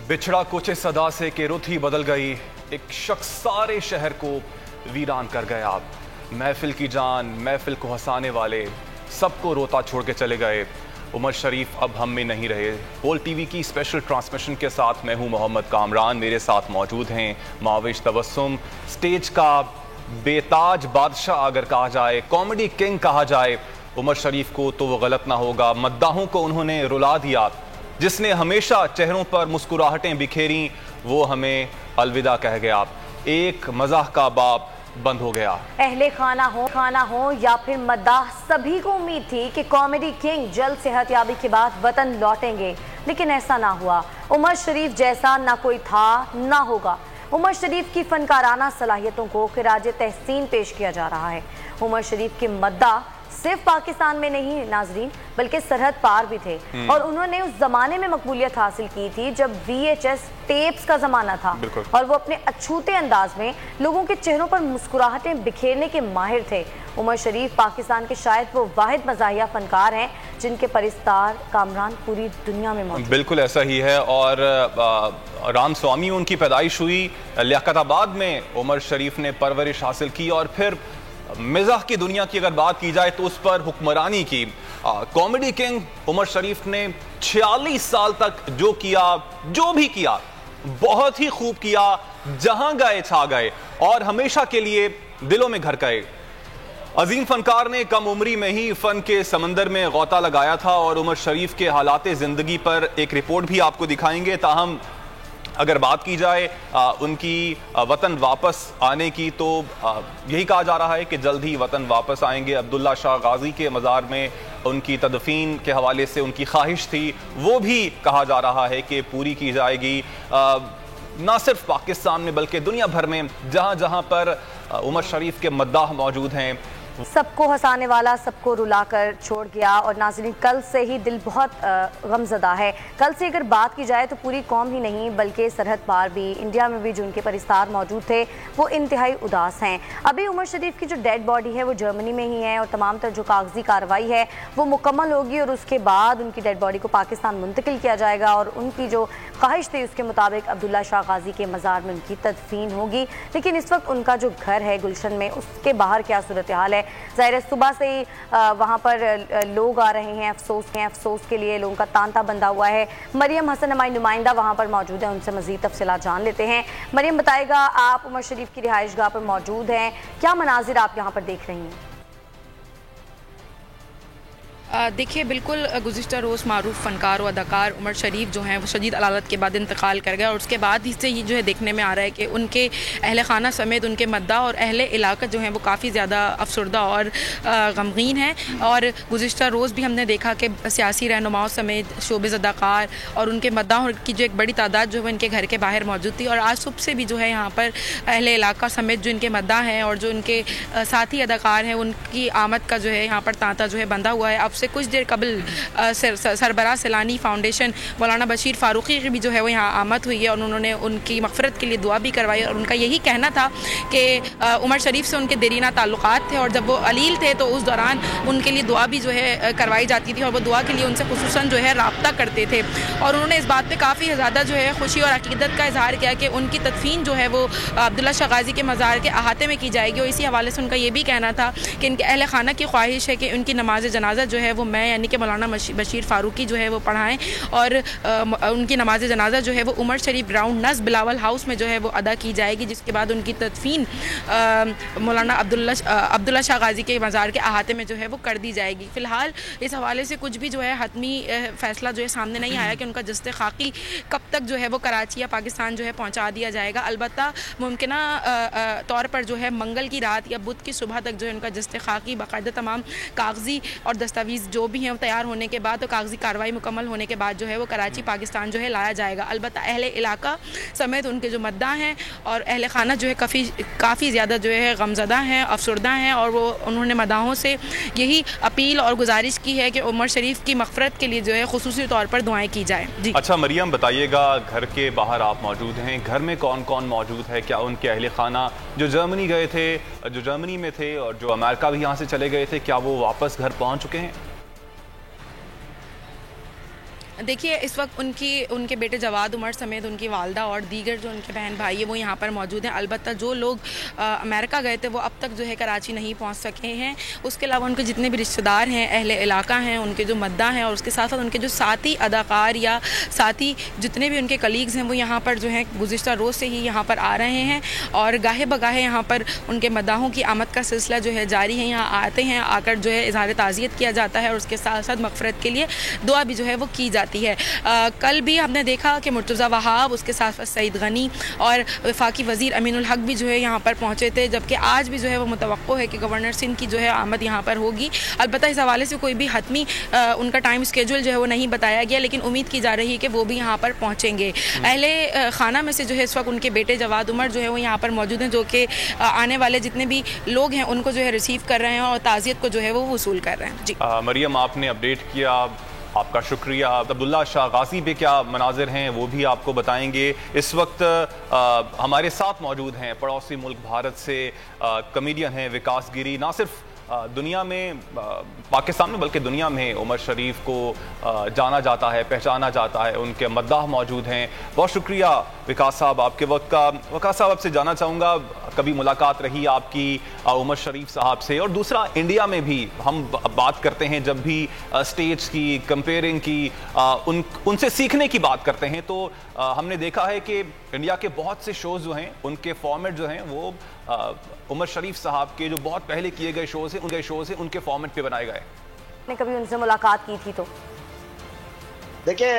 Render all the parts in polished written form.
बिछड़ा कुछ इस सदा से कि रुत ही बदल गई, एक शख्स सारे शहर को वीरान कर गया। महफिल की जान, महफिल को हंसाने वाले सबको रोता छोड़ के चले गए। उमर शरीफ अब हम में नहीं रहे। बोल टीवी की स्पेशल ट्रांसमिशन के साथ मैं हूं मोहम्मद कामरान। मेरे साथ मौजूद हैं माविश तबस्सुम, स्टेज का बेताज बादशाह अगर कहा जाए, कॉमेडी किंग कहा जाए उमर शरीफ को तो वो गलत ना होगा। मद्दाहों को उन्होंने रुला दिया। जिसने हमेशा चेहरों पर मुस्कुराहटें बिखेरी वो हमें अलविदा कह गया। एक मजाक का बाप बंद हो गया। अहले खाना हो या फिर मद्दाह, सभी को उम्मीद थी कि कॉमेडी किंग जल्द सेहतयाबी के बाद वतन लौटेंगे, लेकिन ऐसा ना हुआ। उमर शरीफ जैसा ना कोई था ना होगा। उमर शरीफ की फनकाराना सलाहियतों को खिराज तहसीन पेश किया जा रहा है। उमर शरीफ के मद्दाह सिर्फ पाकिस्तान में नहीं नाजरीन, बल्कि सरहद पार भी थे। और उन्होंने उस जमाने में मकबूलियत हासिल की थी जब VHS टेप्स का जमाना था, और वो अपने अछूते अंदाज में लोगों के चेहरों पर मुस्कुराहटें बिखेरने के माहिर थे। उमर शरीफ पाकिस्तान के शायद वो वाहिद मज़ाहिया फनकार हैं जिनके परिस्तार कामरान पूरी दुनिया में मौजूद। बिल्कुल ऐसा ही है। और राम स्वामी उनकी पैदाइश हुई लियाकताबाद में। उमर शरीफ ने परवरिश हासिल की और फिर मिजाह की दुनिया की अगर बात की जाए तो उस पर हुक्मरानी की। कॉमेडी किंग उमर शरीफ ने 46 साल तक जो किया, जो भी किया, बहुत ही खूब किया। जहां गए छा गए और हमेशा के लिए दिलों में घर गए। अजीम फनकार ने कम उम्री में ही फन के समंदर में गौता लगाया था और उमर शरीफ के हालात जिंदगी पर एक रिपोर्ट भी आपको दिखाएंगे। ताहम अगर बात की जाए उनकी वतन वापस आने की तो यही कहा जा रहा है कि जल्द ही वतन वापस आएंगे। अब्दुल्ला शाह गाजी के मज़ार में उनकी तदफीन के हवाले से उनकी ख्वाहिश थी, वो भी कहा जा रहा है कि पूरी की जाएगी। ना सिर्फ पाकिस्तान में बल्कि दुनिया भर में जहाँ जहाँ पर उमर शरीफ के मद्दाह मौजूद हैं। सबको हंसाने वाला सबको रुलाकर छोड़ गया। और नाज़रीन, कल से ही दिल बहुत गमज़दा है। कल से अगर बात की जाए तो पूरी कौम ही नहीं बल्कि सरहद पार भी, इंडिया में भी जो उनके परिस्तार मौजूद थे वो इंतहाई उदास हैं। अभी उमर शरीफ की जो डेड बॉडी है वो जर्मनी में ही है और तमाम तर जो कागजी कार्रवाई है वो मुकम्मल होगी और उसके बाद उनकी डेड बॉडी को पाकिस्तान मुंतकिल किया जाएगा और उनकी जो ख्वाहिश थी उसके मुताबिक अब्दुल्ला शाह गाजी के मज़ार में उनकी तदफीन होगी। लेकिन इस वक्त उनका जो घर है गुलशन में, उसके बाहर क्या सूरत हाल है? ज़ाहिर सुबह से ही वहाँ पर लोग आ रहे हैं, अफसोस के लिए लोगों का तांता बंधा हुआ है। मरियम हसन हमारी नुमाइंदा वहाँ पर मौजूद है, उनसे मज़ीद तफसीलात जान लेते हैं। मरियम, बताएगा, आप उमर शरीफ की रिहाइशगाह पर मौजूद हैं, क्या मनाजिर आप यहाँ पर देख रही हैं? देखिए, बिल्कुल गुज़िश्ता रोज़ मारूफ फ़नकार और अदाकार उमर शरीफ जो हैं वो शदीद अलालत के बाद इंतकाल कर गए और उसके बाद इससे ये जो है देखने में आ रहा है कि उनके अहले खाना समेत उनके मद्दा और अहले इलाका जो हैं वो काफ़ी ज़्यादा अफसरदा और गमगीन हैं। और गुज़िश्ता रोज़ भी हमने देखा कि सियासी रहनुमाओं समेत शोबिज़ अदाकार और उनके मद्दा की जो एक बड़ी तादाद जो है इनके घर के बाहर मौजूद थी। और आज सुबह से भी जो है यहाँ पर अहले इलाका समेत जो इनके मद्दा हैं और जो उनके साथी अदाकार हैं उनकी आमद का जो है यहाँ पर तांता जो है बंधा हुआ है। अब से कुछ देर कबल सरबराह सैलानी फाउंडेशन मौलाना बशीर फारूकी की भी जो है वो यहाँ आमद हुई है और उन्होंने उनकी मग़फ़िरत के लिए दुआ भी करवाई। और उनका यही कहना था कि उमर शरीफ से उनके देरीना ताल्लुकात थे और जब वो अलील थे तो उस दौरान उनके लिए दुआ भी जो है करवाई जाती थी और वो दुआ के लिए उनसे खुसूसन जो है राब्ता करते थे। और उन्होंने इस बात पर काफ़ी ज़्यादा जो है खुशी और अकीदत का इजहार किया कि उनकी तदफीन जो है वो अब्दुल्ला शाह गाजी के मज़ार के अहाते में की जाएगी। और इसी हवाले से उनका ये भी कहना था कि इनके अहल खाना की ख्वाहिश है कि उनकी नमाज जनाजा जो है वो मैं यानी कि मौलाना बशीर फारूकी जो है वो पढ़ाएं और उनकी नमाज जनाजा जो है वो उमर शरीफ ग्राउंड नस बिलावल हाउस में जो है वो अदा की जाएगी, जिसके बाद उनकी तदफीन मौलाना अब्दुल्ला शाह गाजी के मज़ार के अहाते में जो है वो कर दी जाएगी। फ़िलहाल इस हवाले से कुछ भी जो है हतमी फ़ैसला जो है सामने नहीं आया कि उनका जस्ते खाकी कब तक जो है वो कराची या पाकिस्तान जो है पहुँचा दिया जाएगा। अलबत्ता मुमकिना तौर पर जो है मंगल की रात या बुध की सुबह तक जो है उनका जस्ते खाकी बाकायदा तमाम कागजी और दस्तावेज़ जो भी हैं तैयार होने के बाद तो कागजी कार्रवाई मुकम्मल होने के बाद जो है वो कराची पाकिस्तान जो है लाया जाएगा। अलबत्ता अहले इलाका समेत उनके जो मद्दा हैं और अहले खाना जो है काफ़ी ज़्यादा जो है गमज़दा हैं, अफसरदा हैं और वो उन्होंने मदाहों से यही अपील और गुजारिश की है कि उमर शरीफ की मग़फ़िरत के लिए जो है खुसूसी तौर पर दुआएं की जाए। जी अच्छा मरियम, बताइएगा, घर के बाहर आप मौजूद हैं, घर में कौन कौन मौजूद है? क्या उनके अहले खाना जो जर्मनी गए थे, जो जर्मनी में थे और जो अमेरिका भी यहाँ से चले गए थे, क्या वो वापस घर पहुँच चुके हैं? देखिए, इस वक्त उनके बेटे जवाद उमर समेत उनकी वालदा और दीगर जो उनके बहन भाई है वो यहाँ पर मौजूद हैं। अलबत्ता जो लोग अमेरिका गए थे वो अब तक जो है कराची नहीं पहुँच सके हैं। उसके अलावा उनके जितने भी रिश्तेदार हैं, अहले इलाका हैं, उनके जो मद्दा हैं और उसके साथ साथ उनके जो साथी अदाकार या साथी जितने भी उनके कलीग्स हैं वो यहाँ पर जो है गुज़िश्ता रोज़ से ही यहाँ पर आ रहे हैं और गाहे बगाहे यहाँ पर उनके मद्दाहों की आमद का सिलसिला जो है जारी है। यहाँ आते हैं, आकर जो है इज़हार ताज़ियत किया जाता है और उसके साथ साथ मग़फ़िरत के लिए दुआ भी जो है वो की जाती है। कल भी हमने देखा कि मुर्तज़ा वहाब, उसके साथ साथ सईद गनी और वफाकी वज़ीर अमीनुल हक भी जो है यहाँ पर पहुँचे थे, जबकि आज भी जो है वो मुतवक्को है कि गवर्नर सिंध की जो है आमद यहाँ पर होगी। अलबत्ता इस हवाले से कोई भी हतमी उनका टाइम स्केड्यूल जो है वो नहीं बताया गया, लेकिन उम्मीद की जा रही है कि वो भी यहाँ पर पहुँचेंगे। अहले खाना में से जो है इस वक्त उनके बेटे जवाद उमर जो है वो यहाँ पर मौजूद हैं, जो कि आने वाले जितने भी लोग हैं उनको जो है रिसीव कर रहे हैं और ताज़ियत को जो है वो वसूल कर रहे हैं। जी मरियम, आपने अपडेट किया, आपका शुक्रिया। अब्दुल्ला शाह गाजी पे क्या मनाजिर हैं वो भी आपको बताएंगे। इस वक्त हमारे साथ मौजूद हैं पड़ोसी मुल्क भारत से कमेडियन हैं विकास गिरी। ना सिर्फ दुनिया में, पाकिस्तान में, बल्कि दुनिया में उमर शरीफ को जाना जाता है, पहचाना जाता है। उनके मद्दाह मौजूद हैं। बहुत शुक्रिया विकास साहब आपके वक्त का। विकास साहब, आपसे जानना चाहूँगा, कभी मुलाकात रही आपकी उमर शरीफ साहब से? और दूसरा, इंडिया में भी हम बात करते हैं जब भी स्टेज की, कंपेयरिंग की, उनसे सीखने की बात करते हैं, तो हमने देखा है कि इंडिया के बहुत से शोज़ जो हैं उनके फॉर्मेट जो हैं वो उमर शरीफ साहब के जो बहुत पहले किए गए शोज़ हैं उनके फॉर्मेट पे बनाए गए। ने कभी उनसे मुलाकात की थी? तो देखिए,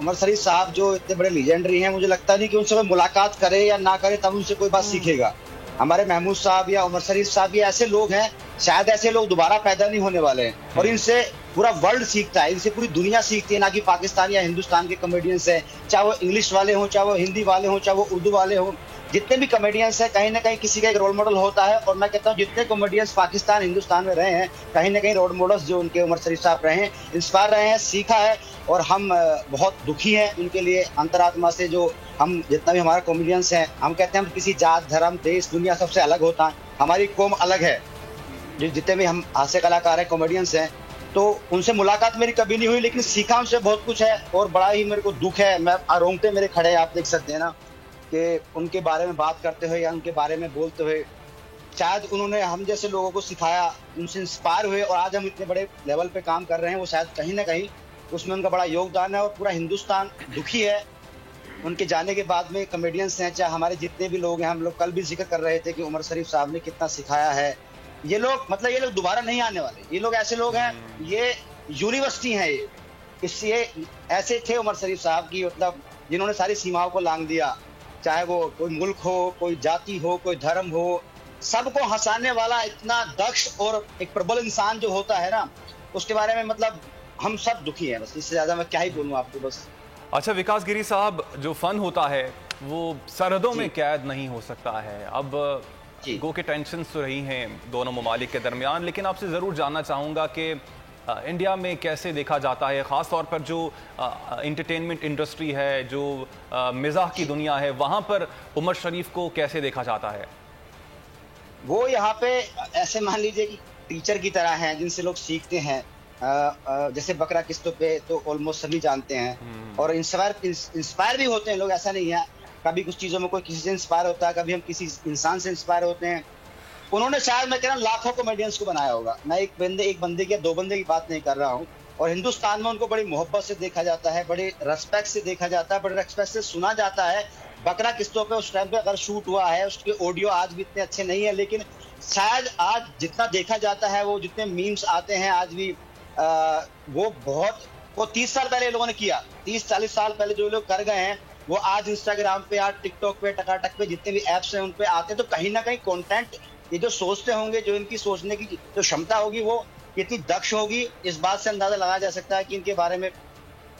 उमर शरीफ साहब जो इतने बड़े लीजेंडरी हैं, मुझे लगता नहीं कि उनसे कोई मुलाकात करे या ना करे तब उनसे कोई बात सीखेगा। हमारे महमूद साहब या उमर शरीफ साहब ये ऐसे लोग हैं, शायद ऐसे लोग दोबारा पैदा नहीं होने वाले हैं और इनसे पूरा वर्ल्ड सीखता है, इनसे पूरी दुनिया सीखती है, ना कि पाकिस्तान या हिंदुस्तान के कॉमेडियंस हैं, चाहे वो इंग्लिश वाले हों, चाहे वो हिंदी वाले हों, चाहे वो उर्दू वाले हों। जितने भी कॉमेडियंस हैं कहीं ना कहीं किसी का एक रोल मॉडल होता है और मैं कहता हूँ जितने कॉमेडियंस पाकिस्तान हिंदुस्तान में रहे हैं कहीं ना कहीं रोल मॉडल्स जो उनके उमर शरीफ साहब रहे हैं, इंस्पायर रहे हैं, सीखा है। और हम बहुत दुखी हैं उनके लिए अंतरात्मा से। जो हम जितना भी हमारे कॉमेडियंस हैं, हम कहते हैं हम किसी जात, धर्म, देश, दुनिया सबसे अलग होता है, हमारी कौम अलग है। जितने भी हम हास्य कलाकार हैं, कॉमेडियंस हैं, तो उनसे मुलाकात मेरी कभी नहीं हुई, लेकिन सीखा उनसे बहुत कुछ है और बड़ा ही मेरे को दुख है। मैं रोंगटे मेरे खड़े हैं, आप देख सकते हैं ना, कि उनके बारे में बात करते हुए या उनके बारे में बोलते हुए शायद उन्होंने हम जैसे लोगों को सिखाया, उनसे इंस्पायर हुए और आज हम इतने बड़े लेवल पे काम कर रहे हैं। वो शायद कहीं ना कहीं उसमें उनका बड़ा योगदान है और पूरा हिंदुस्तान दुखी है उनके जाने के बाद में। कॉमेडियंस हैं, चाहे हमारे जितने भी लोग हैं, हम लोग कल भी जिक्र कर रहे थे कि उमर शरीफ साहब ने कितना सिखाया है। ये लोग मतलब ये लोग दोबारा नहीं आने वाले, ये लोग ऐसे लोग हैं, ये यूनिवर्सिटी हैं। ये इसलिए ऐसे थे उमर शरीफ साहब की, मतलब जिन्होंने सारी सीमाओं को लांघ दिया, चाहे वो कोई मुल्क हो, कोई जाति हो, कोई धर्म हो, सबको हंसाने वाला इतना दक्ष और एक प्रबल इंसान जो होता है ना, उसके बारे में मतलब हम सब दुखी हैं। बस इससे ज्यादा मैं क्या ही बोलूं आपको। बस अच्छा विकास गिरी साहब, जो फन होता है वो सरहदों में कैद नहीं हो सकता है। अब गो के टेंशन्स तो रही हैं दोनों ममालिक के दरमियान, लेकिन आपसे ज़रूर जानना चाहूँगा कि इंडिया में कैसे देखा जाता है, ख़ास तौर पर जो इंटरटेनमेंट इंडस्ट्री है, जो मिज़ाह की दुनिया है, वहाँ पर उमर शरीफ को कैसे देखा जाता है? वो यहाँ पे ऐसे मान लीजिए कि टीचर की तरह हैं जिनसे लोग सीखते हैं। जैसे बकरा किस्तों पे तो ऑलमोस्ट सभी जानते हैं और इंस्पायर भी होते हैं लोग, ऐसा नहीं है। कभी कुछ चीज़ों में कोई किसी से इंस्पायर होता है, कभी हम किसी इंसान से इंस्पायर होते हैं। उन्होंने शायद मैं कह रहा हूँ लाखों कॉमेडियंस को बनाया होगा। मैं एक बंदे की, दो बंदे की बात नहीं कर रहा हूँ। और हिंदुस्तान में उनको बड़ी मोहब्बत से देखा जाता है, बड़े रेस्पेक्ट से देखा जाता है, बड़े रेस्पेक्ट से सुना जाता है। बकरा किस्तों पे उस टाइम पे अगर शूट हुआ है, उसके ऑडियो आज भी इतने अच्छे नहीं है, लेकिन शायद आज जितना देखा जाता है, वो जितने मीम्स आते हैं आज भी, वो 30 साल पहले लोगों ने किया, 30-40 साल पहले जो लोग कर गए हैं, वो आज इंस्टाग्राम पे, आज टिकटॉक पे, टकाटक पे, जितने भी ऐप्स हैं उन पे आते हैं। तो कहीं ना कहीं कंटेंट, ये जो सोचते होंगे, जो इनकी सोचने की जो क्षमता होगी, वो कितनी दक्ष होगी, इस बात से अंदाजा लगाया जा सकता है कि इनके बारे में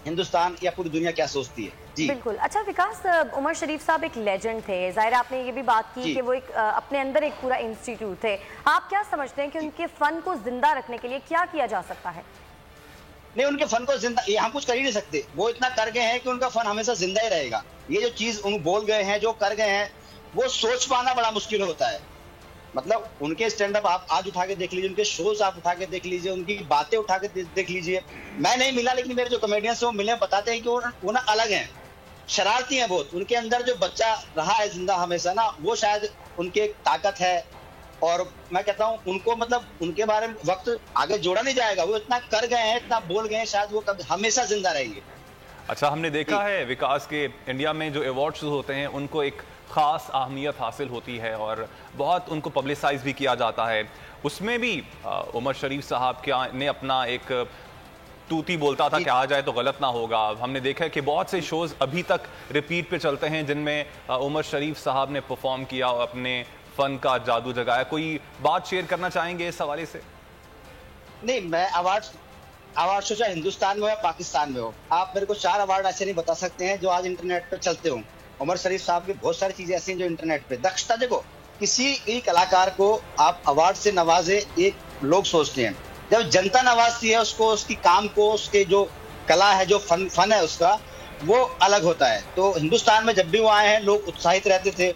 हिंदुस्तान या पूरी दुनिया क्या सोचती है। जी बिल्कुल। अच्छा विकास, उमर शरीफ साहब एक लेजेंड थे, जाहिर आपने ये भी बात की कि वो एक अपने अंदर एक पूरा इंस्टीट्यूट थे। आप क्या समझते हैं कि उनके फन को जिंदा रखने के लिए क्या किया जा सकता है? नहीं, उनके फन को जिंदा ये हम कुछ कर ही नहीं सकते। वो इतना कर गए हैं कि उनका फन हमेशा जिंदा ही रहेगा। ये जो चीज उन बोल गए हैं, जो कर गए हैं, वो सोच पाना बड़ा मुश्किल होता है। मतलब उनके स्टैंड अप आप आज उठा के देख लीजिए, उनके शोज आप उठा के देख लीजिए, उनकी बातें उठा के देख लीजिए। मैं नहीं मिला, लेकिन मेरे जो कॉमेडियंस वो मिले बताते हैं कि वो ना अलग हैं, शरारती हैं बहुत। उनके अंदर जो बच्चा रहा है जिंदा हमेशा ना, वो शायद उनकी एक ताकत है। और मैं कहता हूँ उनको, मतलब उनके बारे में वक्त आगे जोड़ा नहीं जाएगा। वो इतना कर गए हैं, इतना बोल गए हैं, शायद वो कभी हमेशा जिंदा रहेंगे। अच्छा, हमने देखा है विकास के इंडिया में जो अवार्ड्स होते हैं उनको एक ख़ास अहमियत हासिल होती है और बहुत उनको पब्लिसाइज भी किया जाता है। उसमें भी उमर शरीफ साहब क्या ने अपना एक तूती बोलता था कि आ जाए तो गलत ना होगा। हमने देखा है कि बहुत से शोज अभी तक रिपीट पे चलते हैं जिनमें उमर शरीफ साहब ने परफॉर्म किया और अपने फन का जादू जगाया। कोई बात शेयर करना चाहेंगे इस हवाले से? नहीं, मैं अवार्ड शो चाहे हिंदुस्तान में हो या पाकिस्तान में हो, आप मेरे को 4 अवार्ड ऐसे नहीं बता सकते हैं जो आज इंटरनेट पे चलते हो। उमर शरीफ साहब की बहुत सारी चीजें ऐसी हैं जो इंटरनेट पे दक्षता, देखो किसी भी कलाकार को आप अवार्ड से नवाजे एक लोग सोचते हैं, जब जनता नवाजती है उसको, उसकी काम को, उसके जो कला है, जो फन है उसका, वो अलग होता है। तो हिंदुस्तान में जब भी वो आए हैं लोग उत्साहित रहते थे।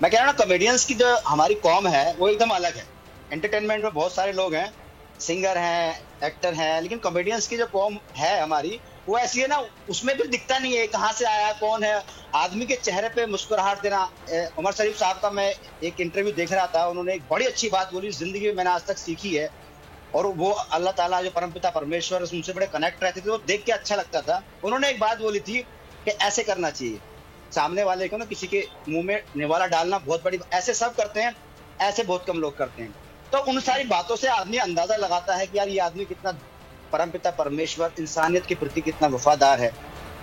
मैं कह रहा हूँ ना, कॉमेडियंस की जो हमारी कौम है वो एकदम अलग है। एंटरटेनमेंट में बहुत सारे लोग हैं, सिंगर हैं, एक्टर हैं, लेकिन कॉमेडियंस की जो कौम है हमारी वो ऐसी है ना, उसमें भी दिखता नहीं है कहाँ से आया, कौन है। आदमी के चेहरे पे मुस्कुराहट देना। उमर शरीफ साहब का मैं एक इंटरव्यू देख रहा था, उन्होंने एक बड़ी अच्छी बात बोली, जिंदगी में मैंने आज तक सीखी है, और वो अल्लाह ताला जो परमपिता परमेश्वर, उनसे बड़े कनेक्ट रहते थे, वो देख के अच्छा लगता था। उन्होंने एक बात बोली थी कि ऐसे करना चाहिए, सामने वाले को ना किसी के मुंह में निवाला डालना बहुत बड़ी, ऐसे सब करते हैं, ऐसे बहुत कम लोग करते हैं। तो उन सारी बातों से आदमी अंदाजा लगाता है कि यार ये आदमी कितना परमपिता परमेश्वर, इंसानियत के प्रति कितना वफादार है।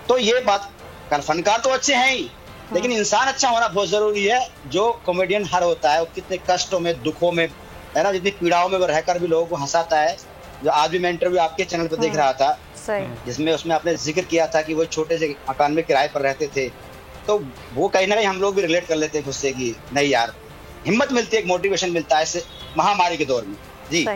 तो ये बात, फनकार तो अच्छे हैं ही, लेकिन इंसान अच्छा होना बहुत जरूरी है। जो कॉमेडियन हर होता है वो कितने कष्टों में, दुखों में, है ना, जितनी पीड़ाओं में वो रहकर भी लोगों को हंसाता है। जो आज भी मैं इंटरव्यू आपके चैनल पर देख रहा था, जिसमें उसमें आपने जिक्र किया था कि वो छोटे से मकान में किराए पर रहते थे, तो वो कहीं ना कहीं हम लोग भी रिलेट कर लेते हैं खुद से कि नहीं यार, हिम्मत मिलती है, एक मोटिवेशन मिलता है इस महामारी के दौर में। जी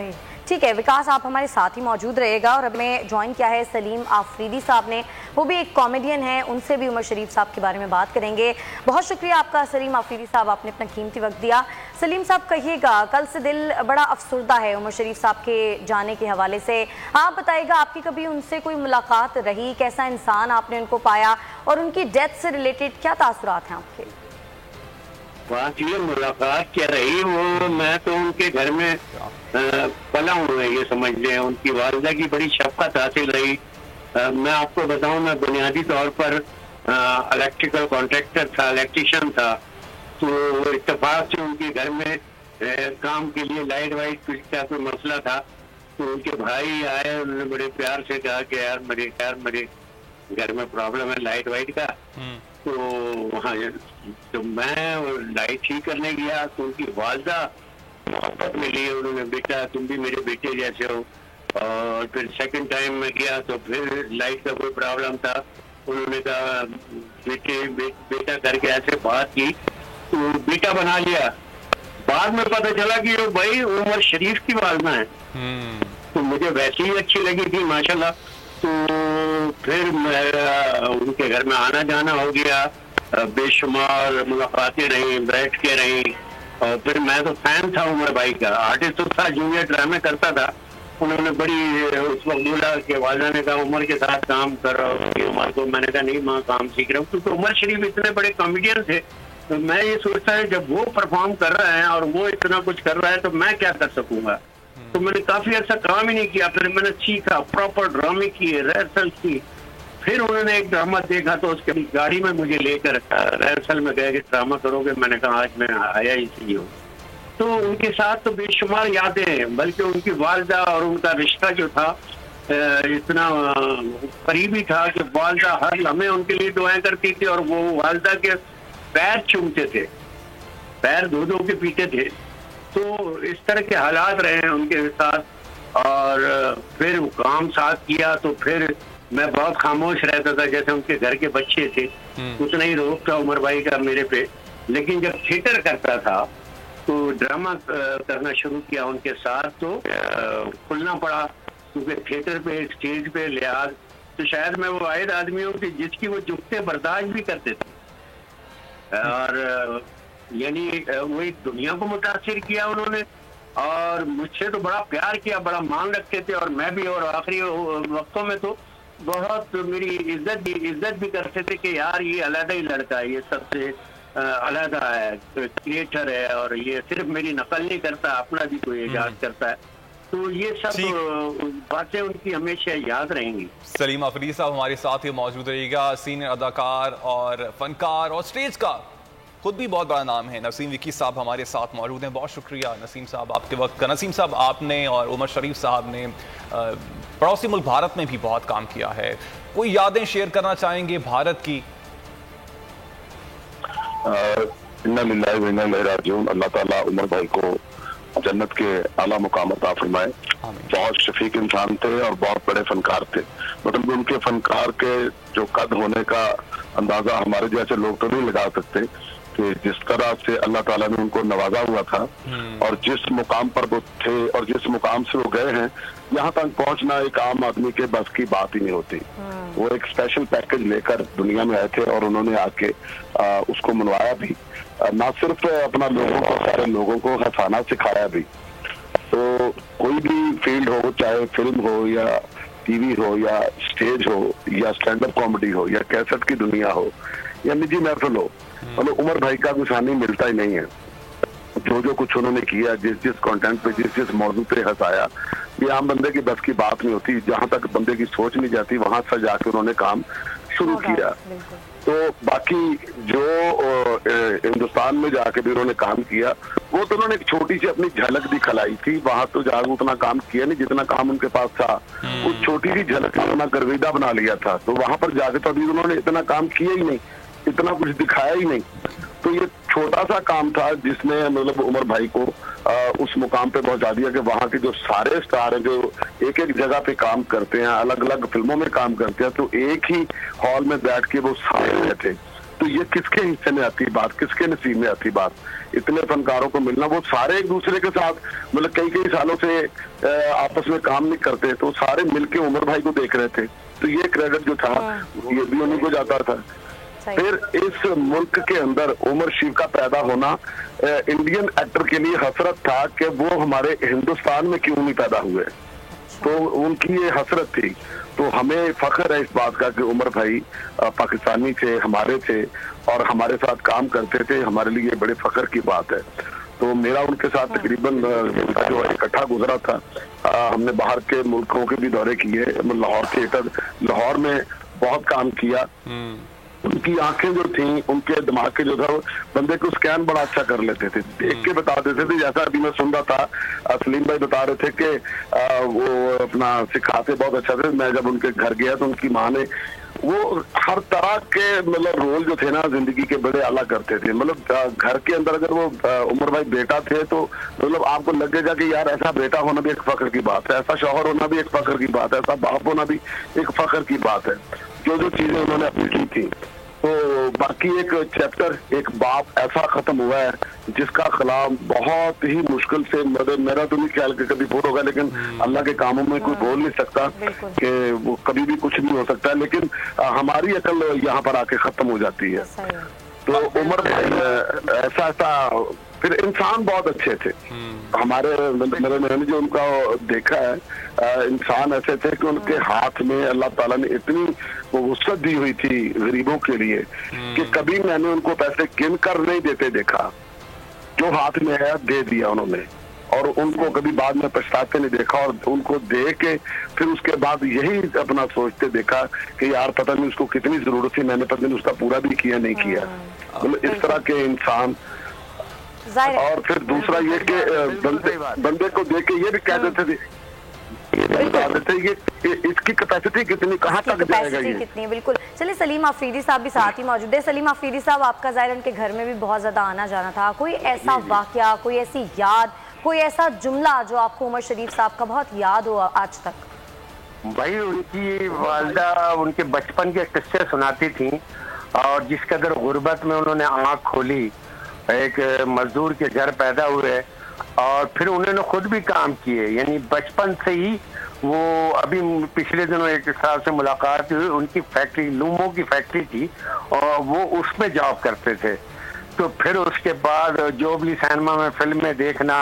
ठीक है विकास, आप हमारे साथ ही मौजूद रहेगा। और अब मैं ज्वाइन किया है सलीम आफरीदी साहब ने, वो भी एक कॉमेडियन है, उनसे भी उमर शरीफ साहब के बारे में बात करेंगे। बहुत शुक्रिया आपका सलीम आफरीदी साहब, आपने अपना कीमती वक्त दिया। सलीम साहब कहिएगा, कल से दिल बड़ा अफसुर्दा है उमर शरीफ साहब के जाने के हवाले से। आप बताइएगा, आपकी कभी उनसे कोई मुलाकात रही, कैसा इंसान आपने उनको पाया, और उनकी डेथ से रिलेटेड क्या तासुरात हैं आपके? बात ये मुलाकात क्या रही, वो मैं तो उनके घर में पला हूँ, ये समझ लें। उनकी वालिदा की बड़ी शफकत हासिल रही। मैं आपको बताऊं, मैं बुनियादी तौर पर इलेक्ट्रिकल कॉन्ट्रैक्टर था, इलेक्ट्रिशियन था। तो इत्तेफाक से उनके घर में काम के लिए लाइट वाइट का कोई मसला था, तो उनके भाई आए, उन्होंने बड़े प्यार से कहा कि यार मेरे घर में प्रॉब्लम है लाइट वाइट का। तो वहाँ तो मैं लाइट ठीक करने गया, तो उनकी वालिदा मोहब्बत में लिए, उन्होंने बेटा तुम भी मेरे बेटे जैसे हो। और फिर सेकंड टाइम में गया तो फिर लाइट का कोई प्रॉब्लम था, उन्होंने कहा बेटा करके ऐसे बात की, तो बेटा बना लिया। बाद में पता चला कि वो भाई उमर शरीफ की वालिदा है। तो मुझे वैसे ही अच्छी लगी थी माशाल्लाह। तो फिर मेरा उनके घर में आना जाना हो गया, बेशुमार मुलाकातें रही, बैठ के रही। और फिर मैं तो फैन था उमर भाई का, आर्टिस्ट तो था, जूनियर ड्रामे करता था। उन्होंने बड़ी उस वक्त बोला कि वालिदा ने कहा उमर के साथ काम कर रहा हूँ उमर को। मैंने कहा नहीं माँ, काम सीख रहा हूँ, क्योंकि उमर शरीफ इतने बड़े कॉमेडियन थे। तो मैं ये सोचता है जब वो परफॉर्म कर रहा है और वो इतना कुछ कर रहा है तो मैं क्या कर सकूंगा। तो मैंने काफी अच्छा काम ही नहीं किया। फिर मैंने सीखा, प्रॉपर ड्रामे किए, रिहर्सल की। फिर उन्होंने एक ड्रामा देखा तो उसके गाड़ी में मुझे लेकर रिहर्सल में गए कि ड्रामा करोगे। मैंने कहा आज मैं आया इसलिए हूँ। तो उनके साथ तो बेशुमार यादें हैं, बल्कि उनकी वालिदा और उनका रिश्ता जो था इतना करीबी था कि वालिदा हर लम्हे उनके लिए दुआएं करती थी और वो वालिदा के पैर चूमते थे, पैर धो के पीते थे। तो इस तरह के हालात रहे हैं उनके साथ। और फिर काम साथ किया तो फिर मैं बहुत खामोश रहता था, जैसे उनके घर के बच्चे थे, उतना ही रोक था उमर भाई का मेरे पे। लेकिन जब थिएटर करता था तो ड्रामा करना शुरू किया उनके साथ, तो खुलना पड़ा, क्योंकि थिएटर पे, स्टेज पे लिहाज। तो शायद मैं वो वाहिद आदमी हूँ कि जिसकी वो जुगते बर्दाश्त भी करते थे। और यानी वही दुनिया को मुतासिर किया उन्होंने, और मुझसे तो बड़ा प्यार किया, बड़ा मान रखते थे, और मैं भी, और आखिरी वक्तों में तो बहुत मेरी इज्जत भी करते थे कि यार ये अलग ही लड़का है, ये सबसे अलग है, क्रिएटर है, और ये सिर्फ मेरी नकल नहीं करता, अपना भी कोई इजाद करता है। तो ये सब बातें उनकी हमेशा याद रहेंगी। सलीम अफरीदी साहब हमारे साथ ही मौजूद रहेगा, सीनियर अदाकार और फनकार और स्टेज का खुद भी बहुत बड़ा नाम है। नसीम विकी साहब हमारे साथ मौजूद हैं। बहुत शुक्रिया नसीम साहब आपके वक्त का। नसीम साहब, आपने और उमर शरीफ साहब ने पड़ोसी मुल्क भारत में भी बहुत काम किया है, कोई यादें शेयर करना चाहेंगे भारत की? इन्ना लिल्लाहि व इन्ना इलैहि राजिऊन। अल्लाह ताला उमर भाई को जन्नत के आला मुकाम अता फरमाए। बहुत शफीक इंसान थे और बहुत बड़े फनकार थे, मतलब उनके फनकार के जो कद होने का अंदाजा हमारे जैसे लोग तो नहीं लगा सकते कि जिस तरह से अल्लाह ताला ने उनको नवाजा हुआ था और जिस मुकाम पर वो थे और जिस मुकाम से वो गए हैं, यहाँ तक पहुंचना एक आम आदमी के बस की बात ही नहीं होती। वो एक स्पेशल पैकेज लेकर दुनिया में आए थे और उन्होंने आके उसको मनवाया भी, ना सिर्फ अपना लोगों को, सारे लोगों को हंसाना सिखाया भी। तो कोई भी फील्ड हो, चाहे फिल्म हो या टीवी हो या स्टेज हो या स्टैंड अप कॉमेडी हो या कैसेट की दुनिया हो या निजी महफिल हो, मतलब उमर भाई का कोई सानी मिलता ही नहीं है। जो कुछ उन्होंने किया, जिस कंटेंट पे, जिस मौजू पे हंसाया, ये आम बंदे की बस की बात नहीं होती। जहां तक बंदे की सोच नहीं जाती वहां से जाके उन्होंने काम शुरू किया। तो बाकी जो हिंदुस्तान में जाके भी उन्होंने काम किया, वो तो उन्होंने एक छोटी सी अपनी झलक दिखलाई थी। वहां तो जाकर उतना काम किया नहीं जितना काम उनके पास था। उस छोटी सी झलक ने अपना गर्विदा बना लिया था। तो वहां पर जाके तो अभी उन्होंने इतना काम किया ही नहीं, इतना कुछ दिखाया ही नहीं। तो ये छोटा सा काम था जिसने मतलब उमर भाई को उस मुकाम पे पहुंचा दिया कि वहाँ के जो सारे स्टार हैं, जो एक एक जगह पे काम करते हैं, अलग अलग फिल्मों में काम करते हैं, तो एक ही हॉल में बैठ के वो सारे रहते। तो ये किसके हिस्से में आती बात, किसके नसीब में आती बात? इतने फनकारों को मिलना, वो सारे एक दूसरे के साथ मतलब कई सालों से आपस में काम नहीं करते, तो सारे मिलके उमर भाई को देख रहे थे। तो ये क्रेडिट जो था ये भी उन्हीं को जाता था। फिर इस मुल्क के अंदर उमर शरीफ का पैदा होना इंडियन एक्टर के लिए हसरत था कि वो हमारे हिंदुस्तान में क्यों नहीं पैदा हुए। तो उनकी ये हसरत थी। तो हमें फख्र है इस बात का कि उमर भाई पाकिस्तानी थे, हमारे थे और हमारे साथ काम करते थे। हमारे लिए बड़े फख्र की बात है। तो मेरा उनके साथ तकरीबन जो इकट्ठा गुजरा था, हमने बाहर के मुल्कों के भी दौरे किए। लाहौर थिएटर, लाहौर में बहुत काम किया। उनकी आंखें जो थी, उनके दिमाग के जो था, बंदे को स्कैन बड़ा अच्छा कर लेते थे, देख के बता देते थे। जैसा अभी मैं सुन रहा था, सलीम भाई बता रहे थे कि वो अपना सिखाते बहुत अच्छा थे। मैं जब उनके घर गया तो उनकी माँ ने वो हर तरह के मतलब रोल जो थे ना जिंदगी के बड़े आला करते थे। मतलब घर के अंदर अगर वो उमर भाई बेटा थे तो मतलब आपको लगेगा कि यार ऐसा बेटा होना भी एक फख्र की बात है, ऐसा शौहर होना भी एक फख्र की बात है, ऐसा बाप होना भी एक फख्र की बात है। जो चीजें उन्होंने अपनी की थी। तो बाकी एक चैप्टर, एक बाप ऐसा खत्म हुआ है जिसका खिलाफ बहुत ही मुश्किल से, मतलब मेरा तो नहीं ख्याल कि कभी बोल होगा, लेकिन अल्लाह के कामों में कोई बोल नहीं सकता कि वो कभी भी कुछ भी हो सकता है। लेकिन हमारी अकल यहाँ पर आके खत्म हो जाती है। तो उमर भाई ऐसा फिर इंसान बहुत अच्छे थे हमारे। मैंने जो उनका देखा है, इंसान ऐसे थे कि उनके हाथ में अल्लाह ताला ने इतनी वुसअत दी हुई थी गरीबों के लिए कि कभी मैंने उनको पैसे गिन कर नहीं देते देखा। जो हाथ में है दे दिया उन्होंने, और उनको कभी बाद में पछताते नहीं देखा। और उनको दे के फिर उसके बाद यही अपना सोचते देखा कि यार पता नहीं उसको कितनी जरूरत थी, मैंने पता नहीं उसका पूरा भी किया नहीं किया। मतलब इस तरह के इंसान। और फिर दूसरा ये कि बंदे को देख के ये भी कह देते थे, इसकी कैपेसिटी कितनी, कहाँ तक जाएगा ये कितनी। बिल्कुल। चलिए, सलीम अफरीदी साहब भी साथ ही मौजूद है। सलीम अफरीदी साहब, आपका ज़ाहिरन के घर में भी बहुत ज्यादा आना जाना था। कोई ऐसा वाकया, कोई ऐसी याद, कोई ऐसा जुमला जो आपको उमर शरीफ साहब का बहुत याद हो आज तक? भाई उनकी वालदा उनके बचपन के किस्से सुनाती थी, और जिस कदर गुर्बत में उन्होंने आँख खोली, एक मजदूर के घर पैदा हुए और फिर उन्होंने खुद भी काम किए। यानी बचपन से ही वो, अभी पिछले दिनों एक साहब से मुलाकात हुई, उनकी फैक्ट्री लूमो की फैक्ट्री थी और वो उसमें जॉब करते थे। तो फिर उसके बाद जोबली सिनेमा में फिल्में देखना,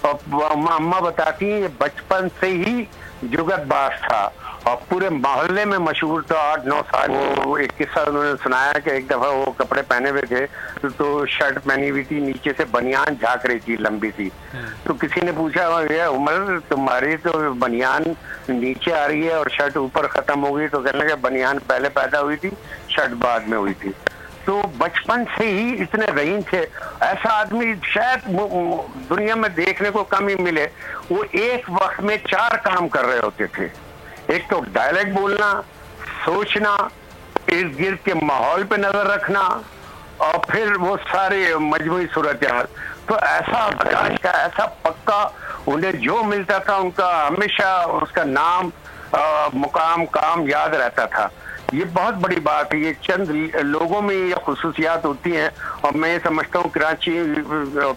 और अम्मा बताती है बचपन से ही जुगतबाज था और पूरे मोहल्ले में मशहूर था। 8-9 साल वो एक किस्सा उन्होंने सुनाया कि एक दफा वो कपड़े पहने हुए थे तो शर्ट पहनी हुई थी, नीचे से बनियान झांक रही थी, लंबी थी। तो किसी ने पूछा उमर तुम्हारी तो बनियान नीचे आ रही है और शर्ट ऊपर खत्म हो गई, तो कहने लगे बनियान पहले पैदा हुई थी, शर्ट बाद में हुई थी। तो बचपन से ही इतने रहीन थे। ऐसा आदमी शायद दुनिया में देखने को कम ही मिले। वो एक वक्त में 4 काम कर रहे होते थे। एक तो डायलेक्ट बोलना, सोचना, इर्द गिर्द के माहौल पे नजर रखना, और फिर वो सारे मजमूई सूरत-ए-हाल। तो ऐसा बर्दाश्त का, ऐसा पक्का, उन्हें जो मिलता था उनका हमेशा उसका नाम, मुकाम, काम याद रहता था। ये बहुत बड़ी बात है। ये चंद लोगों में ये खुसूसियात होती हैं, और मैं समझता हूँ कराची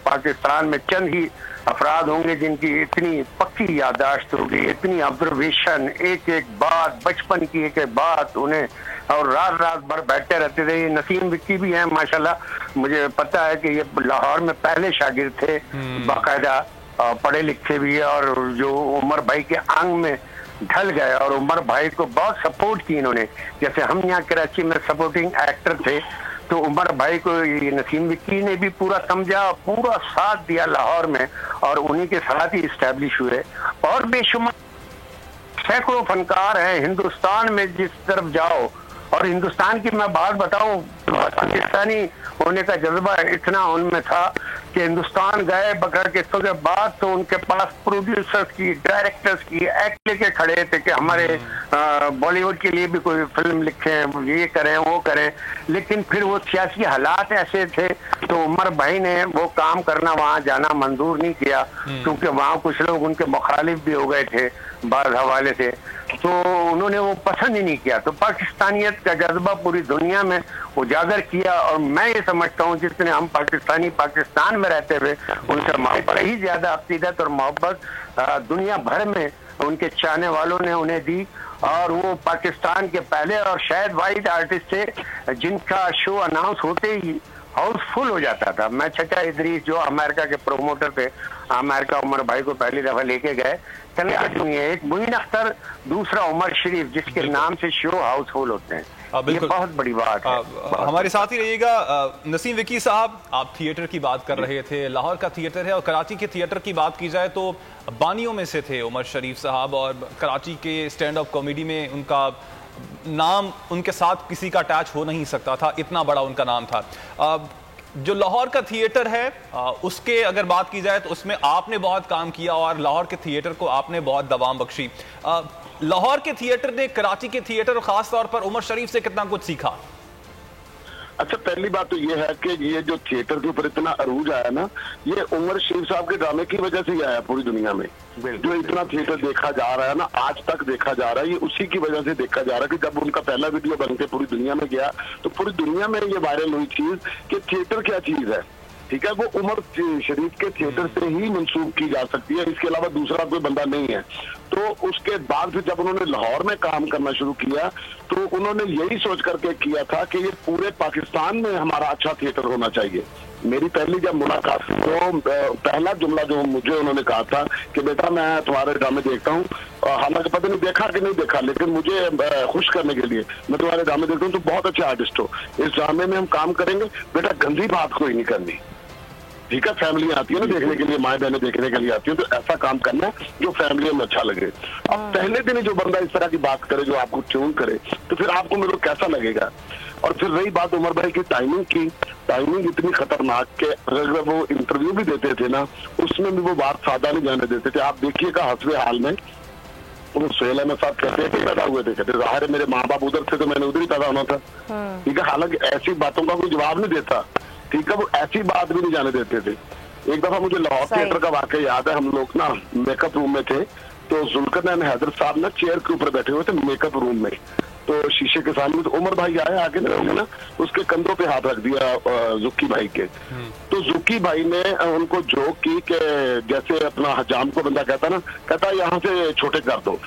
पाकिस्तान में चंद ही अफराद होंगे जिनकी इतनी पक्की याददाश्त होगी, इतनी ऑब्जर्वेशन, एक एक बात, बचपन की एक एक बात उन्हें, और रात रात भर बैठे रहते थे। ये नसीम विक्की भी हैं माशाल्लाह, मुझे पता है कि ये लाहौर में पहले शागिर्द थे, बाकायदा पढ़े लिखे भी है, और जो उमर भाई के अंग में ढल गए और उमर भाई को बहुत सपोर्ट की इन्होंने। जैसे हम यहाँ कराची में सपोर्टिंग एक्टर थे, तो उमर भाई को ये नसीम विक्की ने भी पूरा समझा, पूरा साथ दिया लाहौर में, और उन्हीं के साथ ही इस्टेब्लिश हुए। और बेशुमार सैकड़ों फनकार हैं हिंदुस्तान में, जिस तरफ जाओ। और हिंदुस्तान की मैं बात बताऊं, पाकिस्तानी होने का जज्बा इतना उनमें था कि हिंदुस्तान गए बगैर किस्तों के बाद तो उनके पास प्रोड्यूसर्स की, डायरेक्टर्स की एक्ट लेके खड़े थे कि हमारे बॉलीवुड के लिए भी कोई फिल्म लिखें, ये करें वो करें। लेकिन फिर वो सियासी हालात ऐसे थे तो उमर भाई ने वो काम करना, वहां जाना मंजूर नहीं किया, क्योंकि वहां कुछ लोग उनके मुखालिफ भी हो गए थे बाज़ हवाले से, तो उन्होंने वो पसंद ही नहीं किया। तो पाकिस्तानियत का जज्बा पूरी दुनिया में उजागर किया। और मैं ये समझता हूँ जितने हम पाकिस्तानी पाकिस्तान में रहते हुए उनसे बड़ी ही ज्यादा अकीदत और मोहब्बत दुनिया भर में उनके चाहने वालों ने उन्हें दी। और वो पाकिस्तान के पहले और शायद वाहिद आर्टिस्ट थे जिनका शो अनाउंस होते ही हाउसफुल हो जाता था। मैं चचा इदरीस जो अमेरिका के प्रोमोटर थे, अमेरिका उमर भाई को पहली दफा लेके गए, एक मुइन अख्तर, दूसरा उमर शरीफ, जिसके नाम से शो हाउसफुल होते हैं। ये बहुत बड़ी बात है। हमारे साथ ही रहिएगा। नसीम विक्की साहब, आप थिएटर की बात कर रहे थे, लाहौर का थिएटर है, और कराची के थिएटर की बात की जाए तो बानियों में से थे उमर शरीफ साहब, और कराची के स्टैंड अप कॉमेडी में उनका नाम, उनके साथ किसी का अटैच हो नहीं सकता था, इतना बड़ा उनका नाम था। जो लाहौर का थिएटर है उसके अगर बात की जाए तो उसमें आपने बहुत काम किया और लाहौर के थिएटर को आपने बहुत दवाम बख्शी। लाहौर के थिएटर ने कराची के थिएटर और खास तौर पर उमर शरीफ से कितना कुछ सीखा? अच्छा, पहली बात तो ये है कि ये जो थिएटर के ऊपर इतना अरूज आया ना, ये उमर शरीफ साहब के ड्रामे की वजह से ही आया पूरी दुनिया में। जो इतना थिएटर देखा जा रहा है ना, आज तक देखा जा रहा है, ये उसी की वजह से देखा जा रहा है कि जब उनका पहला वीडियो बन के पूरी दुनिया में गया तो पूरी दुनिया में ये वायरल हुई चीज कि थिएटर क्या चीज है। ठीक है, वो उमर शरीफ के थिएटर से ही मंसूब की जा सकती है, इसके अलावा दूसरा कोई बंदा नहीं है। तो उसके बाद फिर जब उन्होंने लाहौर में काम करना शुरू किया तो उन्होंने यही सोच करके किया था कि ये पूरे पाकिस्तान में हमारा अच्छा थिएटर होना चाहिए। मेरी पहली जब मुलाकात तो पहला जुमला जो मुझे उन्होंने कहा था कि बेटा मैं तुम्हारे ड्रामे देखता हूँ, हालांकि पता नहीं देखा कि नहीं देखा, लेकिन मुझे खुश करने के लिए मैं तुम्हारे ड्रामे देखता हूँ, तो बहुत अच्छे आर्टिस्ट हो, इस ड्रामे में हम काम करेंगे, बेटा गंदी बात कोई नहीं करनी। ठीक है, फैमिली आती है ना देखने के लिए, माए बहनें देखने के लिए आती है, तो ऐसा काम करना है जो फैमिली में अच्छा लगे। अब पहले दिन ही जो बंदा इस तरह की बात करे, जो आपको ट्यून करे, तो फिर आपको मेरे को कैसा लगेगा। और फिर रही बात उमर भाई की टाइमिंग की, टाइमिंग इतनी खतरनाक के अगर वो इंटरव्यू भी देते थे ना, उसमें भी वो बात सादा नहीं जाने देते थे। आप देखिएगा हसवे हाल में सोहेल अहमद साहब कहते थे पैदा हुए थे, कहते ज़ाहिर है मेरे माँ बाप उधर थे तो मैंने उधर ही पैदा होना था। ठीक है, हालांकि ऐसी बातों का कोई जवाब नहीं देता। ठीक है, वो ऐसी बात भी नहीं जाने देते थे। एक दफा मुझे लाहौर थिएटर का वाकया याद है, हम लोग ना मेकअप रूम में थे, तो जुल्करनैन हैदर साहब ना चेयर के ऊपर बैठे हुए थे मेकअप रूम में, तो शीशे के सामने तो उमर भाई आए, आके ना उसके कंधों पे हाथ रख दिया जुक्की भाई के। तो जुक्की भाई ने उनको जोक की कि जैसे अपना हजाम को बंदा कहता ना, कहता यहाँ से छोटे कर दो।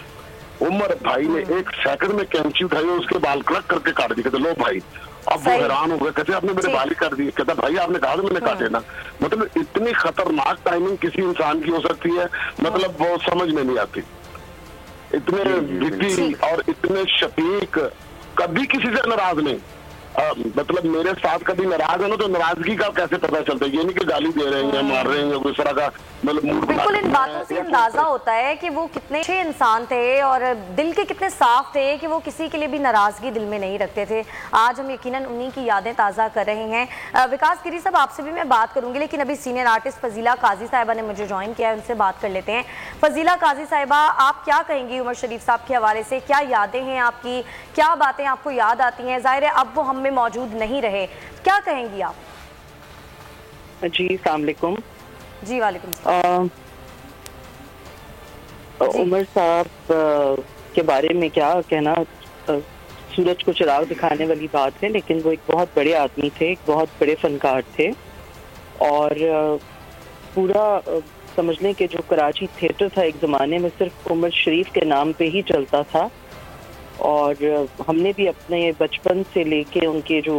उमर भाई ने 1 सेकंड में कैंची उठाई और उसके बाल कड़क करके काट दिए, कहते लो भाई। अब वो हैरान हो गए, कहते आपने मेरे बाल ही कर दिए। कहता भाई आपने कहा था मैंने काटे ना। मतलब इतनी खतरनाक टाइमिंग किसी इंसान की हो सकती है, मतलब वो समझ में नहीं आती। इतने जिद्दी और इतने शफीक, कभी किसी से नाराज नहीं। मतलब मेरे साथ कभी नाराज है ना तो नाराजगी का कैसे पता चलता है? ये नहीं कि गाली दे रहे हैं, मार रहे हैं, कोई तरह का मतलब मूड। बिल्कुल इन बातों से अंदाजा होता है कि वो कितने अच्छे इंसान थे और दिल के कितने साफ थे कि वो किसी के लिए भी नाराजगी दिल में नहीं रखते थे। आज हम यकीनन उन्हीं की यादें ताज़ा कर रहे हैं। विकास गिरी साहब, आपसे भी मैं बात करूंगी, लेकिन अभी सीनियर आर्टिस्ट फजीला काजी साहिबा ने मुझे ज्वाइन किया है, उनसे बात कर लेते हैं। फजीला काजी साहिबा, आप क्या कहेंगी उमर शरीफ साहब के हवाले से? क्या यादें हैं आपकी, क्या बातें आपको याद आती हैं? जाहिर है अब वो हम में मौजूद नहीं रहे, क्या कहेंगी आप? जी अस्सलाम वालेकुम। जी वालेकुम सलाम। उमर साहब के बारे में क्या कहना, सूरज को चिराग दिखाने वाली बात है, लेकिन वो एक बहुत बड़े आदमी थे, एक बहुत बड़े फनकार थे। और पूरा समझ लें कि जो कराची थिएटर था एक ज़माने में सिर्फ उमर शरीफ के नाम पे ही चलता था। और हमने भी अपने बचपन से लेके उनके जो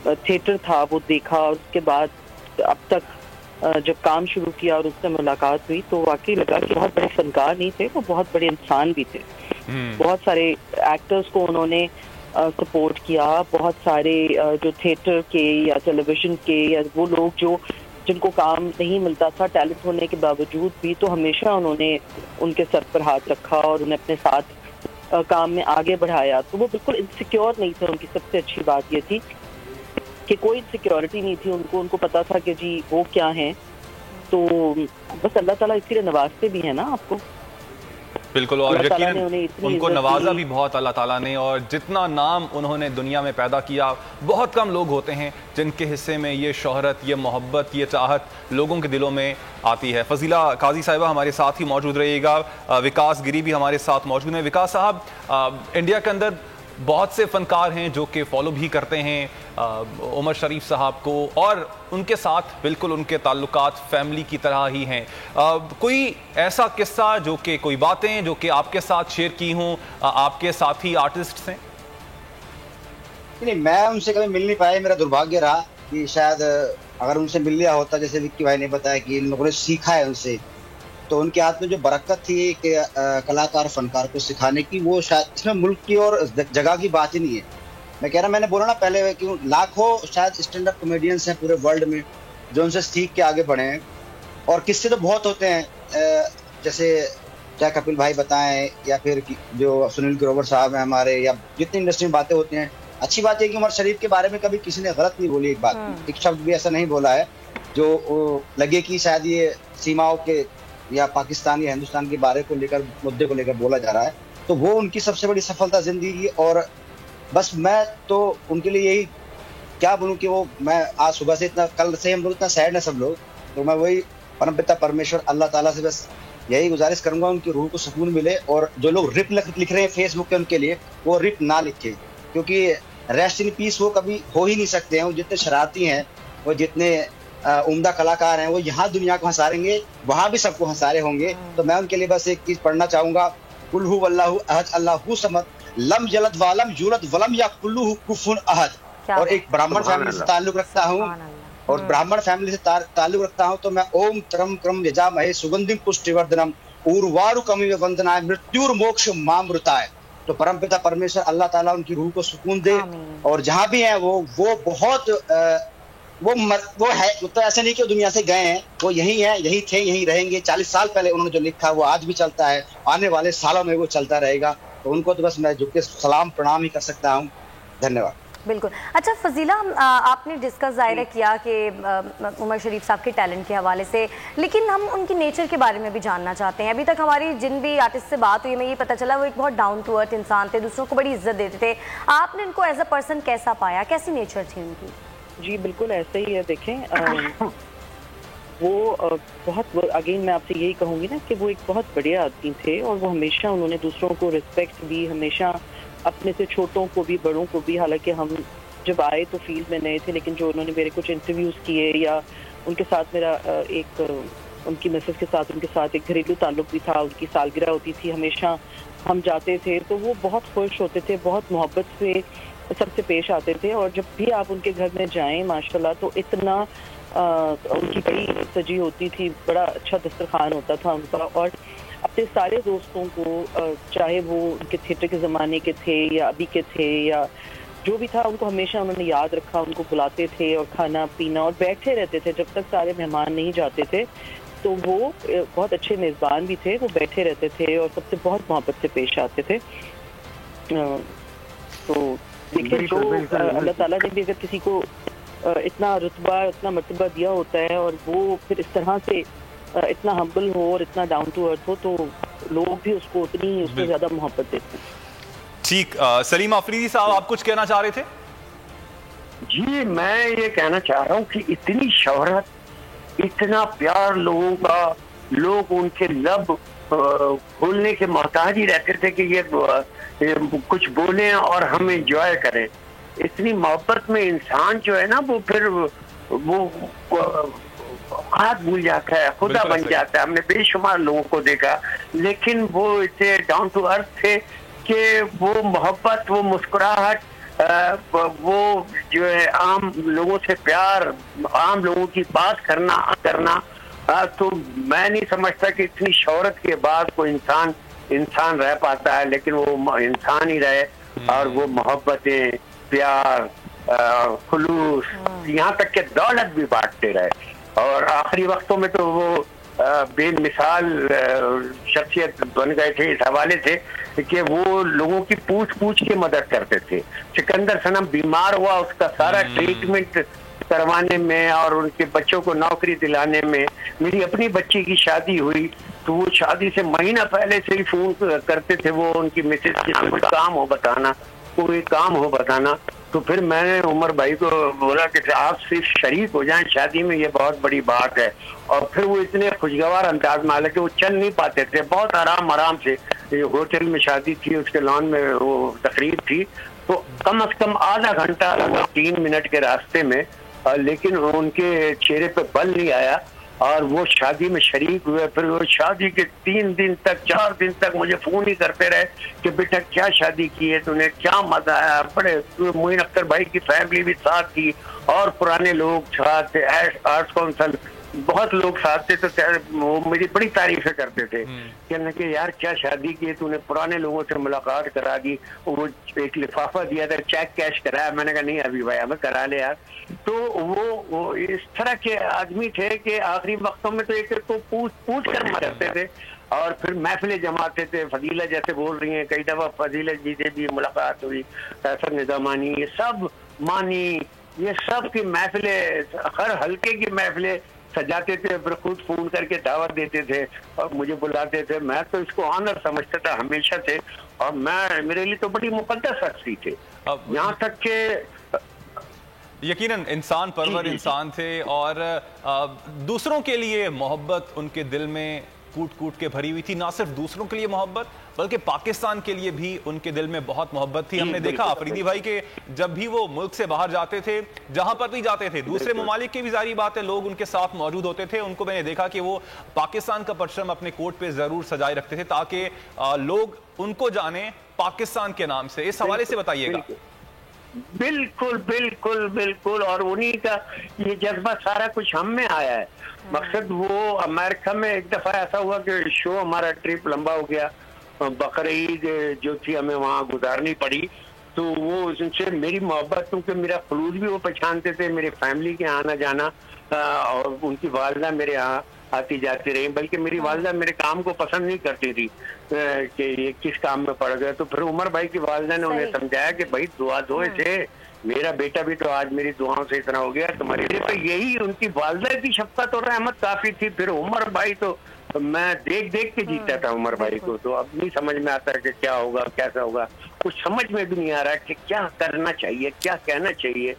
थिएटर था वो देखा, और उसके बाद अब तक जब काम शुरू किया और उससे मुलाकात हुई तो वाकई लगा कि बहुत बड़े फनकार नहीं थे, वो बहुत बड़े इंसान भी थे। बहुत सारे एक्टर्स को उन्होंने सपोर्ट किया, बहुत सारे जो थिएटर के या टेलीविज़न के या वो लोग जो जिनको काम नहीं मिलता था टैलेंट होने के बावजूद भी, तो हमेशा उन्होंने उनके सर पर हाथ रखा और उन्हें अपने साथ काम में आगे बढ़ाया। तो वो बिल्कुल इनसिक्योर नहीं थे। उनकी सबसे अच्छी बात ये थी कि कोई इनसिक्योरिटी नहीं थी उनको पता था कि जी वो क्या हैं। तो बस अल्लाह ताला इसीलिए नवाजते भी है ना आपको। बिल्कुल, और यकीनन उनको नवाजा भी बहुत अल्लाह ताला ने। और जितना नाम उन्होंने दुनिया में पैदा किया, बहुत कम लोग होते हैं जिनके हिस्से में ये शोहरत, ये मोहब्बत, ये चाहत लोगों के दिलों में आती है। फजीला काजी साहिबा हमारे साथ ही मौजूद रहिएगा। विकास गिरी भी हमारे साथ मौजूद हैं। विकास साहब, इंडिया के अंदर बहुत से फनकार हैं जो कि फॉलो भी करते हैं उमर शरीफ साहब को, और उनके साथ बिल्कुल उनके ताल्लुकात फैमिली की तरह ही हैं। कोई ऐसा किस्सा जो कि कोई बातें जो कि आपके साथ शेयर की हों आपके साथी आर्टिस्ट हैं? नहीं, मैं उनसे कभी मिल नहीं पाया। मेरा दुर्भाग्य रहा कि शायद अगर उनसे मिल लिया होता, जैसे विक्की भाई ने बताया कि इन लोगों ने सीखा है उनसे, तो उनके हाथ में जो बरकत थी कि कलाकार फनकार को सिखाने की, वो शायद इसमें मुल्क की और जगह की बात ही नहीं है। मैं कह रहा, मैंने बोला ना पहले कि लाखों शायद स्टैंड अप कॉमेडियंस हैं पूरे वर्ल्ड में जो उनसे सीख के आगे बढ़े हैं। और किस्से तो बहुत होते हैं, जैसे चाहे कपिल भाई बताएं या फिर जो सुनील ग्रोवर साहब हैं हमारे, या जितनी इंडस्ट्री में बातें होती हैं। अच्छी बात है कि उमर शरीफ के बारे में कभी किसी ने गलत नहीं बोली, एक बात, एक शब्द भी ऐसा नहीं बोला है जो लगे कि शायद ये सीमाओं के या पाकिस्तान या हिंदुस्तान के बारे को लेकर, मुद्दे को लेकर बोला जा रहा है। तो वो उनकी सबसे बड़ी सफलता जिंदगी। और बस मैं तो उनके लिए यही क्या बोलूं कि वो, मैं आज सुबह से इतना, कल से हम लोग इतना सैड है सब लोग, तो मैं वही परमपिता परमेश्वर अल्लाह ताला से बस यही गुजारिश करूंगा उनकी रूह को सुकून मिले। और जो लोग रिप लिख रहे हैं फेसबुक पे उनके लिए, वो रिप ना लिखे, क्योंकि रेस्ट इन पीस वो कभी हो ही नहीं सकते हैं। वो जितने शरारती हैं, वो जितने उम्दा कलाकार हैं, वो यहाँ दुनिया को हंसाएंगे, वहाँ भी सबको हंसारे होंगे। तो मैं उनके लिए बस एक चीज पढ़ना चाहूंगा, कुल हु वल्लाहु अहद अल्लाहु समद लम यलद वलम यूलद वलम यकुल्लु कुफुवन अहद। और एक ब्राह्मण फैमिली से ताल्लुक रखता हूँ, और ब्राह्मण फैमिली से ताल्लुक रखता हूँ, तो मैं ओम तरम क्रम यजामहे सुगंधिम पुष्टिवर्धनम उर्वारु कमिव वंदनाय मृत्युर मोक्ष मामृताय। तो परमपिता परमेश्वर अल्लाह ताला उनकी रूह को सुकून दे। और जहाँ भी हैं वो बहुत वो है, तो ऐसे नहीं कि वो दुनिया से गए हैं, वो यही है, यही थे, यही रहेंगे। 40 साल पहले उन्होंने जो लिखा वो आज भी चलता है, आने वाले सालों में वो चलता रहेगा। तो उनको तो बस मैं झुक के सलाम प्रणाम ही कर सकता हूँ। धन्यवाद। बिल्कुल। अच्छा फजीला, आपने डिस्कस ज़ाहिर किया कि उमर शरीफ साहब के टैलेंट के हवाले से, लेकिन हम उनकी नेचर के बारे में भी जानना चाहते हैं। अभी तक हमारी जिन भी आर्टिस्ट से बात हुई, हमें ये पता चला वो एक बहुत डाउन टू अर्थ इंसान थे, दूसरों को बड़ी इज्जत देते थे। आपने इनको एज अ पर्सन कैसा पाया, कैसी नेचर थी उनकी? जी बिल्कुल ऐसा ही है। देखें वो बहुत, अगेन मैं आपसे यही कहूँगी ना कि वो एक बहुत बड़े आदमी थे, और वो हमेशा उन्होंने दूसरों को रिस्पेक्ट दी, हमेशा अपने से छोटों को भी बड़ों को भी। हालांकि हम जब आए तो फील्ड में नए थे, लेकिन जो उन्होंने मेरे कुछ इंटरव्यूज़ किए या उनके साथ मेरा उनकी मिसेस के साथ उनके साथ एक घरेलू ताल्लुक भी था, उनकी सालगिरह होती थी, हमेशा हम जाते थे, तो वो बहुत खुश होते थे, बहुत मोहब्बत से सबसे पेश आते थे। और जब भी आप उनके घर में जाएं माशाल्लाह तो इतना उनकी बड़ी सजी होती थी, बड़ा अच्छा दस्तरखान होता था उनका। और अपने सारे दोस्तों को, चाहे वो उनके थिएटर के ज़माने के थे या अभी के थे या जो भी था, उनको हमेशा उन्होंने याद रखा, उनको बुलाते थे और खाना पीना और बैठे रहते थे जब तक सारे मेहमान नहीं जाते थे। तो वो बहुत अच्छे मेज़बान भी थे, वो बैठे रहते थे और सबसे बहुत मोहब्बत से पेश आते थे। तो देखिए, जो अल्लाह ताला ने भी अगर किसी को इतना रुतबा, इतना मर्तबा दिया होता है और वो फिर इस तरह से इतना हम्बल हो और इतना डाउन टू अर्थ हो, तो लोग भी उसको उतनी उसको ज़्यादा मोहब्बत देते हैं। ठीक, सलीम अफरीदी साहब, आप कुछ कहना चाह रहे थे? जी, मैं ये कहना चाह रहा हूँ कि इतनी शोहरत, इतना प्यार लोगों का, लोग उनके लब खोलने के मोहताज ही रहते थे कि ये कुछ बोलें और हम एंजॉय करें। इतनी मोहब्बत में इंसान जो है ना, वो फिर वो हाथ भूल जाता है, खुदा बन जाता है। हमने बेशुमार लोगों को देखा, लेकिन वो इतने डाउन टू अर्थ थे कि वो मोहब्बत, वो मुस्कुराहट, वो जो है आम लोगों से प्यार, आम लोगों की बात करना तो मैं नहीं समझता कि इतनी शोहरत के बाद कोई इंसान रह पाता है। लेकिन वो इंसान ही रहे और वो मोहब्बतें, प्यार, खुलूस, यहाँ तक के दौलत भी बांटते रहे। और आखिरी वक्तों में तो वो बेमिसाल शख्सियत बन गए थे इस हवाले से कि वो लोगों की पूछ के मदद करते थे। सिकंदर सनम बीमार हुआ, उसका सारा ट्रीटमेंट करवाने में और उनके बच्चों को नौकरी दिलाने में। मेरी अपनी बच्ची की शादी हुई तो वो शादी से महीना पहले से ही फोन करते थे वो उनकी मिसेज की, कोई काम हो बताना। तो फिर मैंने उमर भाई को बोला कि आप सिर्फ शरीक हो जाएं शादी में, ये बहुत बड़ी बात है। और फिर वो इतने खुशगवार अंदाज में, हालांकि वो चल नहीं पाते थे, बहुत आराम से, होटल में शादी थी, उसके लॉन में वो तकरीब थी, तो कम से कम आधा घंटा लगा 3 मिनट के रास्ते में, लेकिन उनके चेहरे पे बल नहीं आया और वो शादी में शरीक हुए। फिर वो शादी के 4 दिन तक मुझे फोन ही करते रहे कि बेटा क्या शादी की है तूने, क्या मजा आया। बड़े मोइन अख्तर भाई की फैमिली भी साथ थी और पुराने लोग साथ थे, आर्ट्स काउंसिल बहुत लोग साथ थे। तो वो मेरी बड़ी तारीफें करते थे, कहने के यार क्या शादी की है तूने, पुराने लोगों से मुलाकात करा दी। वो एक लिफाफा दिया था, चेक कैश कराया। मैंने कहा नहीं अभी भाई हमें करा ले यार। तो वो इस तरह के आदमी थे कि आखिरी वक्तों में तो एक को पूछ कर मरते थे और फिर महफिलें जमाते थे। फजीला जैसे बोल रही हैं, कई दफा फजीला जी से भी मुलाकात हुई, फैसल निजामानी, ये सब मानी, ये सब की महफिलें, हर हल्के की महफिलें सजाते थे, फिर खुद फोन करके दावत देते थे और मुझे बुलाते थे। मैं तो इसको ऑनर समझता था हमेशा से, और मेरे लिए तो बड़ी मुकद्दस शख्सी थे। यहाँ तक के यकीनन इंसान परवर इंसान थे और दूसरों के लिए मोहब्बत उनके दिल में कूट के भरी हुई थी। ना सिर्फ दूसरों के लिए मोहब्बत बल्कि पाकिस्तान के लिए भी उनके दिल में बहुत मोहब्बत थी। हमने देखा अफरीदी भाई के जब भी वो मुल्क से बाहर जाते थे, जहां पर भी जाते थे, दूसरे ममालिक की भी जारी बात है लोग उनके साथ मौजूद होते थे। उनको मैंने देखा कि वो पाकिस्तान का परचम अपने कोट पे जरूर सजाए रखते थे ताकि लोग उनको जाने पाकिस्तान के नाम से। इस हवाले से बताइएगा। बिल्कुल और उन्हीं का ये जज्बा सारा कुछ हम में आया है। मकसद वो अमेरिका में एक दफा ऐसा हुआ कि शो हमारा ट्रिप लंबा हो गया, बकरीद जो थी हमें वहाँ गुजारनी पड़ी। तो वो उनसे मेरी मोहब्बत, क्योंकि मेरा खलूस भी वो पहचानते थे, मेरे फैमिली के आना जाना, और उनकी वालदा मेरे यहाँ आती जाती रही। बल्कि मेरी वालदा मेरे काम को पसंद नहीं करती थी कि ये किस काम में पड़ गए। तो फिर उमर भाई की वालदा ने उन्हें समझाया कि भाई दुआ धोए थे, मेरा बेटा भी तो आज मेरी दुआओं से इतना हो गया तुम्हारे लिए। तो यही उनकी वालदा की शफकत और रहमत काफी थी। फिर उमर भाई तो मैं देख के जीता था उमर भाई को। तो अब नहीं समझ में आता कि क्या होगा कैसा होगा, कुछ समझ में भी नहीं आ रहा कि क्या करना चाहिए, क्या कहना चाहिए।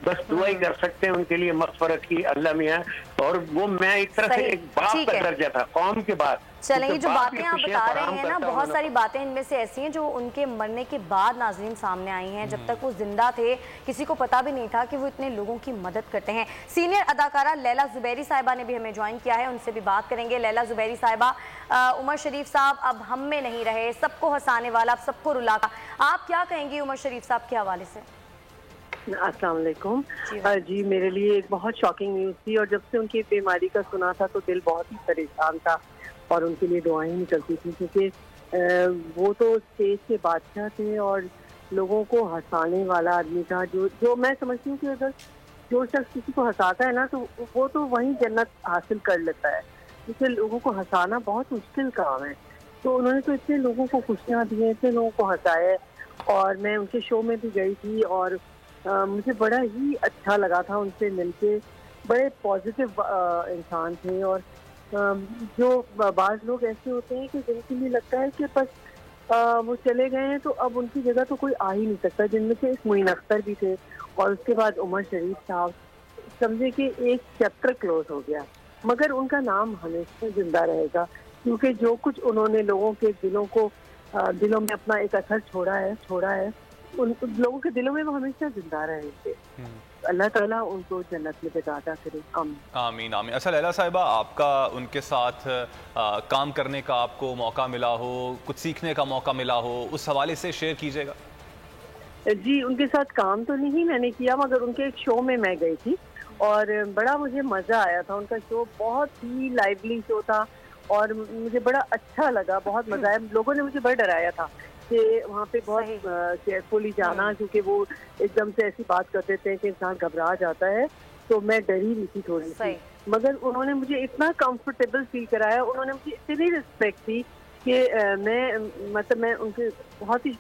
बस दुआ ही कर सकते हैं उनके लिए मग़फ़रत की अल्लाह मियां। और वो मैं एक तरह से एक बाप का दर्जा था कौम के बाद। चलें, ये जो बातें आप बता रहे हैं ना, बहुत सारी बातें इनमें से ऐसी हैं जो उनके मरने के बाद नाज़रीन सामने आई हैं। जब तक वो जिंदा थे किसी को पता भी नहीं था कि वो इतने लोगों की मदद करते हैं। सीनियर अदाकारा लैला ज़ुबैरी साहिबा ने भी हमें ज्वाइन किया है, उनसे भी बात करेंगे। लैला ज़ुबैरी साहिबा, उमर शरीफ साहब अब हम में नहीं रहे, सबको हंसाने वाला, अब सबको रुला, आप क्या कहेंगी उमर शरीफ साहब के हवाले से? अस्सलाम वालेकुम। जी, मेरे लिए एक बहुत शॉकिंग न्यूज़ थी और जब से उनकी बीमारी का सुना था तो दिल बहुत ही परेशान था और उनके लिए दुआएं निकलती थी, क्योंकि वो तो स्टेज के बादशाह थे और लोगों को हंसाने वाला आदमी था। जो मैं समझती हूँ कि अगर जो शख्स किसी को हंसाता है ना तो वो तो वहीं जन्नत हासिल कर लेता है, क्योंकि लोगों को हंसाना बहुत मुश्किल काम है। तो उन्होंने तो इतने लोगों को खुशियाँ दी हैं, इतने लोगों को हंसाया और मैं उनके शो में भी गई थी और मुझे बड़ा ही अच्छा लगा था उनसे मिलके। बड़े पॉजिटिव इंसान थे और जो बाज़ लोग ऐसे होते हैं कि जिनके लिए लगता है कि बस वो चले गए हैं तो अब उनकी जगह तो कोई आ ही नहीं सकता, जिनमें से एक मोइन अख्तर भी थे और उसके बाद उमर शरीफ साहब। समझे कि एक चैप्टर क्लोज हो गया, मगर उनका नाम हमेशा जिंदा रहेगा, क्योंकि जो कुछ उन्होंने लोगों के दिलों में अपना एक असर छोड़ा है उन लोगों के दिलों में वो हमेशा जिंदा रहेंगे। अल्लाह ताला उनको जन्नत में अता करे। आमीन आमीन। अच्छा लैला साहिबा, आपका उनके साथ काम करने का आपको मौका मिला हो, कुछ सीखने का मौका मिला हो, उस हवाले से शेयर कीजिएगा। जी, उनके साथ काम तो नहीं मैंने किया, मगर उनके एक शो में मैं गई थी और बड़ा मुझे मज़ा आया था। उनका शो बहुत ही लाइवली शो था और मुझे बड़ा अच्छा लगा, बहुत मज़ा आया। लोगों ने मुझे बड़ा डराया था कि वहाँ पे बहुत केयरफुली जाना, क्योंकि वो एकदम से ऐसी बात कर देते हैं कि इंसान घबरा जाता है। तो मैं डरी भी थी थोड़ी सी, मगर उन्होंने मुझे इतना कंफर्टेबल फील कराया, उन्होंने मुझे इतनी रिस्पेक्ट दी कि मैं उनके बहुत ही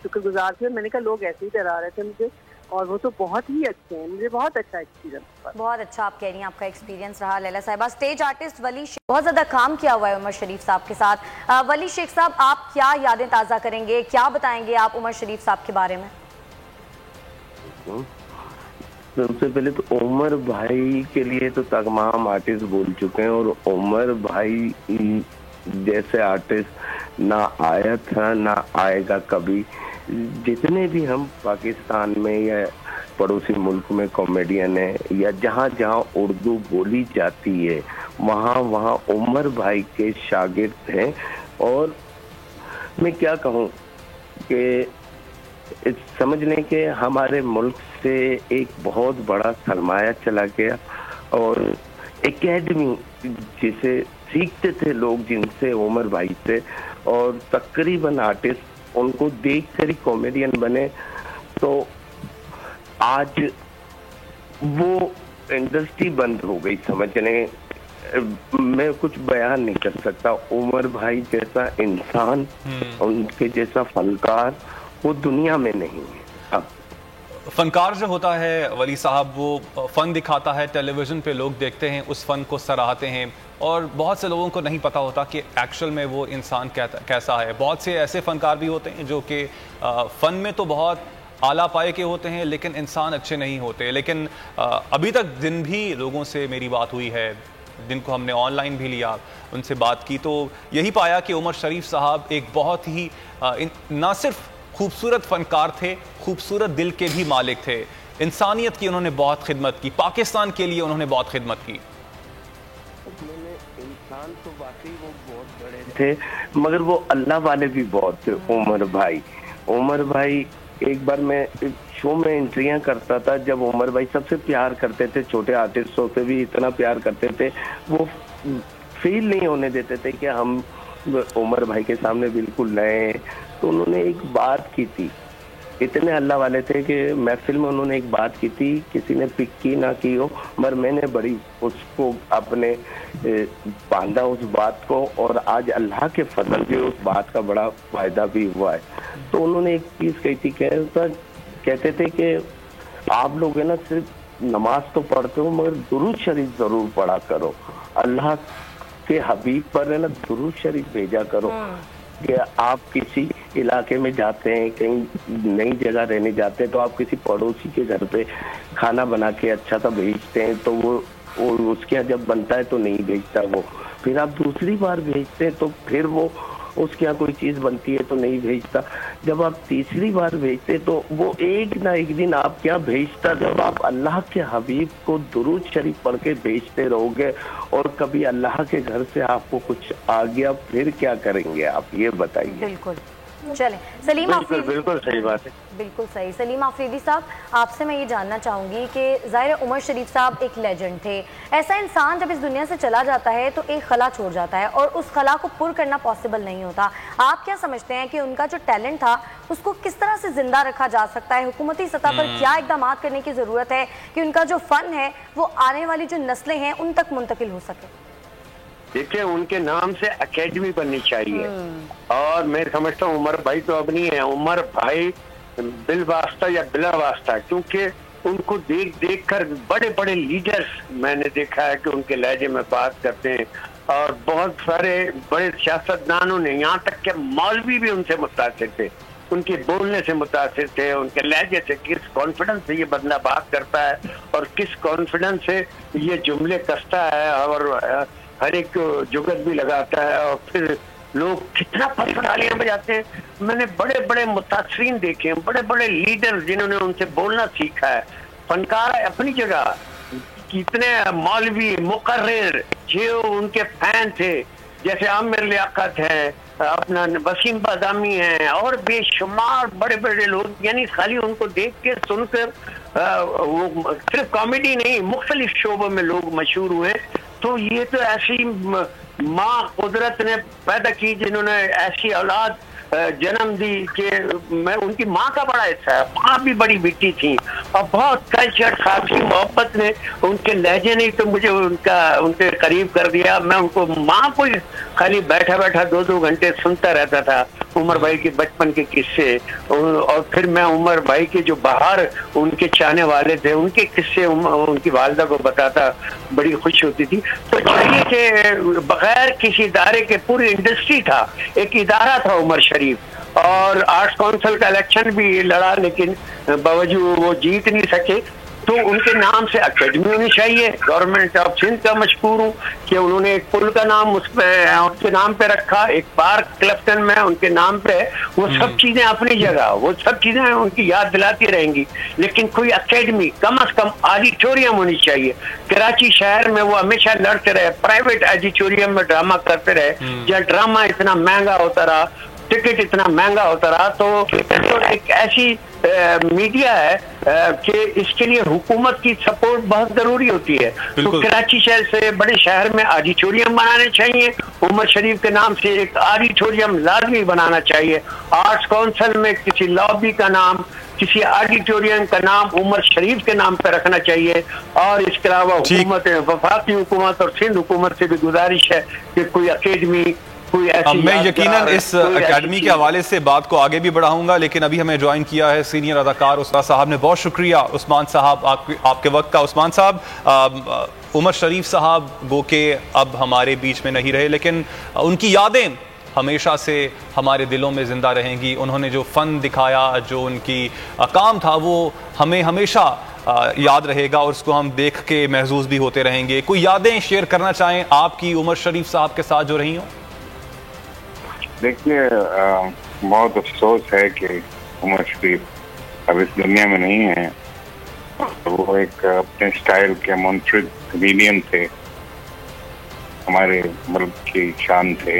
शुक्रगुजार थी। मैंने कहा लोग ऐसे ही डरा रहे थे मुझे और वो तो बहुत ही अच्छे हैं। मुझे बहुत अच्छा एक्सपीरियंस, बहुत अच्छा आप कह रही हैं आपका एक्सपीरियंस रहा। लैला साहिबा, स्टेज आर्टिस्ट वली शेख, बहुत ज़्यादा काम किया हुआ है उमर शरीफ साहब के साथ। वली शेख साहब, आप क्या यादें ताज़ा करेंगे, क्या बताएंगे आप उमर शरीफ साहब के बारे में? सबसे पहले तो उमर भाई के लिए तो तमाम आर्टिस्ट बोल चुके हैं और उमर भाई जैसे आर्टिस्ट ना आया था ना आएगा कभी। जितने भी हम पाकिस्तान में या पड़ोसी मुल्क में कॉमेडियन है या जहाँ जहाँ उर्दू बोली जाती है वहाँ वहाँ उमर भाई के शागिर्द हैं। और मैं क्या कहूँ कि समझ लें कि हमारे मुल्क से एक बहुत बड़ा सरमाया चला गया और एकेडमी जिसे सीखते थे लोग जिनसे उमर भाई से, और तकरीबन आर्टिस्ट उनको देख कर ही कॉमेडियन बने। तो आज वो इंडस्ट्री बंद हो गई, समझने मैं कुछ बयान नहीं कर सकता। उमर भाई जैसा इंसान, उनके जैसा फनकार वो दुनिया में नहीं है। अब फनकार जो होता है वली साहब, वो फ़न दिखाता है, टेलीविज़न पे लोग देखते हैं, उस फ़न को सराहते हैं और बहुत से लोगों को नहीं पता होता कि एक्चुअल में वो इंसान कैसा है। बहुत से ऐसे फ़नकार भी होते हैं जो कि फ़न में तो बहुत आला पाए के होते हैं लेकिन इंसान अच्छे नहीं होते। लेकिन अभी तक जिन भी लोगों से मेरी बात हुई है, जिनको हमने ऑनलाइन भी लिया, उनसे बात की, तो यही पाया कि उमर शरीफ साहब एक बहुत ही ना सिर्फ खूबसूरत फनकार थे, खूबसूरत दिल के भी मालिक थे। इंसानियत की उन्होंने बहुत खिदमत की, पाकिस्तान के लिए उन्होंने बहुत खिदमत की। इंसान तो वाकई वो बहुत बड़े थे मगर वो अल्लाह वाले भी बहुत थे। उमर भाई एक बार मैं शो में एंट्रियां करता था, जब उमर भाई सबसे प्यार करते थे, छोटे आर्टिस्टों से भी इतना प्यार करते थे, वो फील नहीं होने देते थे कि हम उमर भाई के सामने बिल्कुल नए। तो उन्होंने एक बात की थी, इतने अल्लाह वाले थे कि महफिल में उन्होंने एक बात की थी, किसी ने पिक की ना की हो मगर मैंने बड़ी उसको अपने बांधा उस बात को, और आज अल्लाह के फजल से उस बात का बड़ा फायदा भी हुआ है। तो उन्होंने एक चीज कही थी, कहते थे कि आप लोग है ना सिर्फ नमाज तो पढ़ते हो मगर दुरूद शरीफ जरूर पढ़ा करो, अल्लाह के हबीब पर है ना दुरूद शरीफ भेजा करो। कि आप किसी इलाके में जाते हैं, कहीं नई जगह रहने जाते हैं, तो आप किसी पड़ोसी के घर पे खाना बना के अच्छा सा भेजते हैं, तो वो उसके यहाँ जब बनता है तो नहीं भेजता वो, फिर आप दूसरी बार भेजते हैं तो फिर वो उसके यहाँ कोई चीज बनती है तो नहीं भेजता, जब आप तीसरी बार भेजते तो वो एक ना एक दिन आपके यहाँ भेजता। जब आप अल्लाह के हबीब को दुरूद शरीफ पढ़ के भेजते रहोगे और कभी अल्लाह के घर से आपको कुछ आ गया, फिर क्या करेंगे आप, ये बताइए। बिल्कुल चलें, सलीम आफरीदी, बिल्कुल सही बात है, बिल्कुल सही। सलीम आफरीदी साहब, आपसे मैं ये जानना चाहूँगी कि ज़ाहिर उमर शरीफ साहब एक लेजेंड थे। ऐसा इंसान जब इस दुनिया से चला जाता है तो एक खला छोड़ जाता है और उस खला को पुर करना पॉसिबल नहीं होता। आप क्या समझते हैं कि उनका जो टैलेंट था उसको किस तरह से जिंदा रखा जा सकता है? हुकूमती सतह पर क्या इकदाम करने की ज़रूरत है कि उनका जो फ़न है वो आने वाली जो नस्लें हैं उन तक मुंतकिल हो सके? देखिए, उनके नाम से एकेडमी बननी चाहिए। और मैं समझता हूँ उमर भाई तो अब नहीं है, उमर भाई बिल वास्ता या बिला वास्ता, क्योंकि उनको देख देख कर बड़े बड़े लीडर्स मैंने देखा है कि उनके लहजे में बात करते हैं, और बहुत सारे बड़े सियासतदानों ने, यहाँ तक के मौलवी भी उनसे मुतासिर थे, उनके बोलने से मुतासिर थे, उनके लहजे से, किस कॉन्फिडेंस से ये बंदा बात करता है और किस कॉन्फिडेंस से ये जुमले कसता है और हर एक जुगत भी लगाता है, और फिर लोग कितना तालियां बजाते हैं। मैंने बड़े बड़े मुतासरीन देखे हैं, बड़े बड़े लीडर जिन्होंने उनसे बोलना सीखा है। फनकार अपनी जगह, कितने मौलवी मुकर्रिर जो उनके फैन थे, जैसे आमिर लियाकत है, अपना वसीम बादामी है, और बेशुमार बड़े बड़े लोग, यानी खाली उनको देख के सुनकर वो सिर्फ कॉमेडी नहीं, मुख्तलिफ शोबों में लोग मशहूर हुए। तो ये तो ऐसी माँ कुदरत ने पैदा की जिन्होंने ऐसी औलाद जन्म दी कि मैं उनकी माँ का बड़ा हिस्सा है। माँ भी बड़ी बेटी थी और बहुत कल्चर खासी मोहब्बत ने, उनके लहजे ने तो मुझे उनके करीब कर दिया। मैं उनको माँ को खाली बैठा बैठा 2-2 घंटे सुनता रहता था, उमर भाई के बचपन के किस्से, और फिर मैं उमर भाई के जो बाहर उनके चाहने वाले थे उनके किस्से उनकी वालिदा को बताता, बड़ी खुश होती थी। तो चाहिए कि बगैर किसी इदारे के, पूरी इंडस्ट्री था, एक इदारा था उमर शरीफ, और आर्ट्स काउंसिल का इलेक्शन भी लड़ा, लेकिन बावजूद वो जीत नहीं सके। तो उनके नाम से अकेडमी होनी चाहिए। गवर्नमेंट ऑफ सिंध का मशहूर हूँ कि उन्होंने एक पुल का नाम उसके नाम पे रखा, एक पार्क क्लिफ्टन में उनके नाम पे। वो सब चीजें अपनी जगह, वो सब चीजें उनकी याद दिलाती रहेंगी, लेकिन कोई अकेडमी, कम से कम ऑडिटोरियम होनी चाहिए। कराची शहर में वो हमेशा लड़ते रहे, प्राइवेट ऑडिटोरियम में ड्रामा करते रहे, जहाँ ड्रामा इतना महंगा होता रहा, टिकट इतना महंगा होता रहा। तो एक ऐसी मीडिया है कि इसके लिए हुकूमत की सपोर्ट बहुत जरूरी होती है। तो कराची शहर से बड़े शहर में ऑडिटोरियम बनाने चाहिए, उमर शरीफ के नाम से एक ऑडिटोरियम लाजमी बनाना चाहिए। आर्ट्स काउंसिल में किसी लॉबी का नाम, किसी ऑडिटोरियम का नाम उमर शरीफ के नाम पर रखना चाहिए। और इसके अलावा हुकूमत, वफाकी हुकूमत और सिंध हुकूमत से भी गुजारिश है कि कोई अकेडमी, मैं यकीनन इस एकेडमी के हवाले से बात को आगे भी बढ़ाऊंगा, लेकिन अभी हमें ज्वाइन किया है सीनियर अदाकार उस्मान साहब ने। बहुत शुक्रिया उस्मान साहब आपके वक्त का। उस्मान साहब, उमर शरीफ साहब गो के अब हमारे बीच में नहीं रहे, लेकिन उनकी यादें हमेशा से हमारे दिलों में जिंदा रहेंगी। उन्होंने जो फ़न दिखाया, जो उनकी काम था, वो हमें हमेशा याद रहेगा और उसको हम देख के महसूस भी होते रहेंगे। कोई यादें शेयर करना चाहें आपकी उमर शरीफ साहब के साथ जो रही हों? देखिए, बहुत अफसोस है कि उमर शरीफ अब इस दुनिया में नहीं है। वो एक अपने स्टाइल के मुनफरिद कमेडियन थे, हमारे मुल्क की शान थे।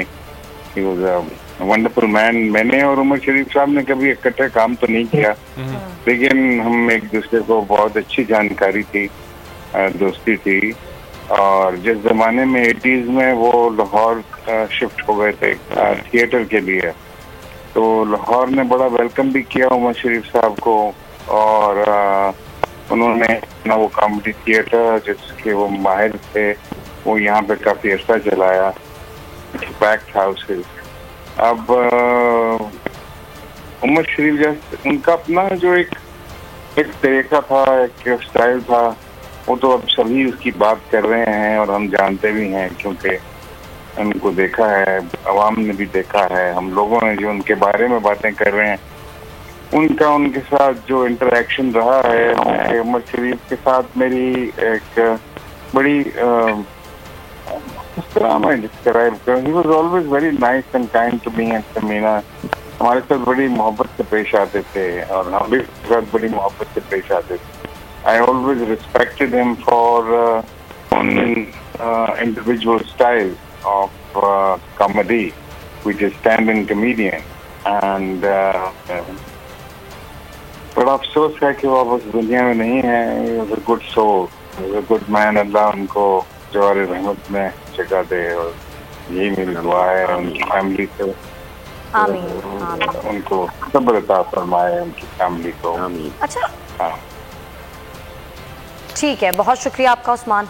He was a wonderful man. मैंने और उमर शरीफ साहब ने कभी इकट्ठे काम तो नहीं किया, लेकिन हम एक दूसरे को बहुत अच्छी जानकारी थी, दोस्ती थी। और जिस जमाने में 80s में वो लाहौर शिफ्ट हो गए थे थिएटर के लिए, तो लाहौर ने बड़ा वेलकम भी किया उमर शरीफ साहब को, और उन्होंने ना वो कॉमेडी थिएटर जिसके वो माहिर थे, वो यहाँ पे काफी अर्सा चलाया, पैक्ड हाउसेस। अब उमर शरीफ जैसे उनका अपना जो एक तरीका था, एक स्टाइल था, वो तो अब सभी उसकी बात कर रहे हैं और हम जानते भी हैं, क्योंकि उनको देखा है, अवाम ने भी देखा है, हम लोगों ने जो उनके बारे में बातें कर रहे हैं, उनके साथ जो इंटरेक्शन रहा है। उमर शरीफ के साथ मेरी एक बड़ी इस तरह मैं डिस्क्राइब करूँ, he was always very nice and kind to me and Samina. हमारे साथ बड़ी मोहब्बत से पेश आते थे और हम भी उसके साथ बड़ी मोहब्बत से पेश आते थे। I always respected him for individual style of comedy, which is stand-in comedian. And बड़ा अफसोस है कि वो अब उस दुनिया में नहीं है। गुड सोल, गुड मैन, अल्लाह उनको जवारे रहमत में जगह दे और यही मेरी दुआ है उनकी फैमिली से। आमीन। उनको सब्र अता फरमाए, उनकी फैमिली को। अच्छा, हाँ, ठीक है, बहुत शुक्रिया आपका उस्मान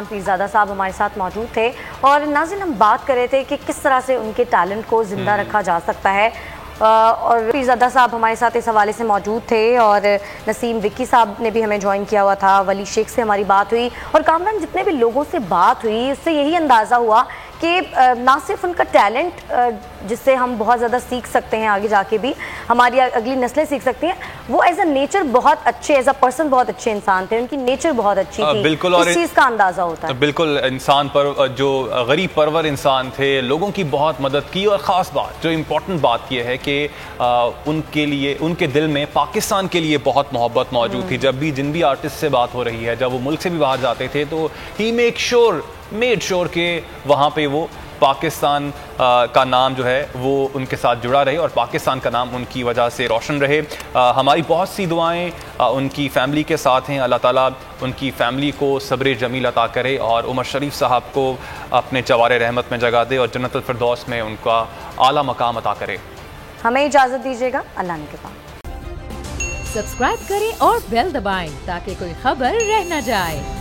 पीरज़ादा साहब हमारे साथ मौजूद थे। और नाज़रीन, हम बात कर रहे थे कि किस तरह से उनके टैलेंट को ज़िंदा रखा जा सकता है, और पीरज़ादा साहब हमारे साथ इस हवाले से मौजूद थे। और नसीम विक्की साहब ने भी हमें ज्वाइन किया हुआ था, वली शेख से हमारी बात हुई, और कामरान जितने भी लोगों से बात हुई उससे यही अंदाज़ा हुआ कि ना सिर्फ उनका टैलेंट जिससे हम बहुत ज़्यादा सीख सकते हैं, आगे जाके भी हमारी अगली नस्लें सीख सकती हैं, वो एज अ नेचर बहुत अच्छे, एज अ पर्सन बहुत अच्छे इंसान थे, उनकी नेचर बहुत अच्छी थी। बिल्कुल, इस चीज़ का अंदाज़ा होता है। बिल्कुल, इंसान पर जो गरीब परवर इंसान थे, लोगों की बहुत मदद की। और ख़ास बात, जो इम्पोर्टेंट बात यह है कि उनके लिए, उनके दिल में पाकिस्तान के लिए बहुत मोहब्बत मौजूद थी। जब भी जिन भी आर्टिस्ट से बात हो रही है, जब वो मुल्क से भी बाहर जाते थे, तो ही मेड श्योर के वहाँ पे वो पाकिस्तान का नाम जो है वो उनके साथ जुड़ा रहे और पाकिस्तान का नाम उनकी वजह से रोशन रहे। हमारी बहुत सी दुआएं उनकी फ़ैमिली के साथ हैं। अल्लाह ताला उनकी फ़ैमिली को सब्र जमील अता करे और उमर शरीफ साहब को अपने जवारे रहमत में जगह दे और जन्नतुल फिरदौस में उनका आला मकाम अता करे। हमें इजाज़त दीजिएगा, अल्लाह ने के पास। सब्सक्राइब करें और बेल दबाएं ताकि कोई खबर रह न जाए।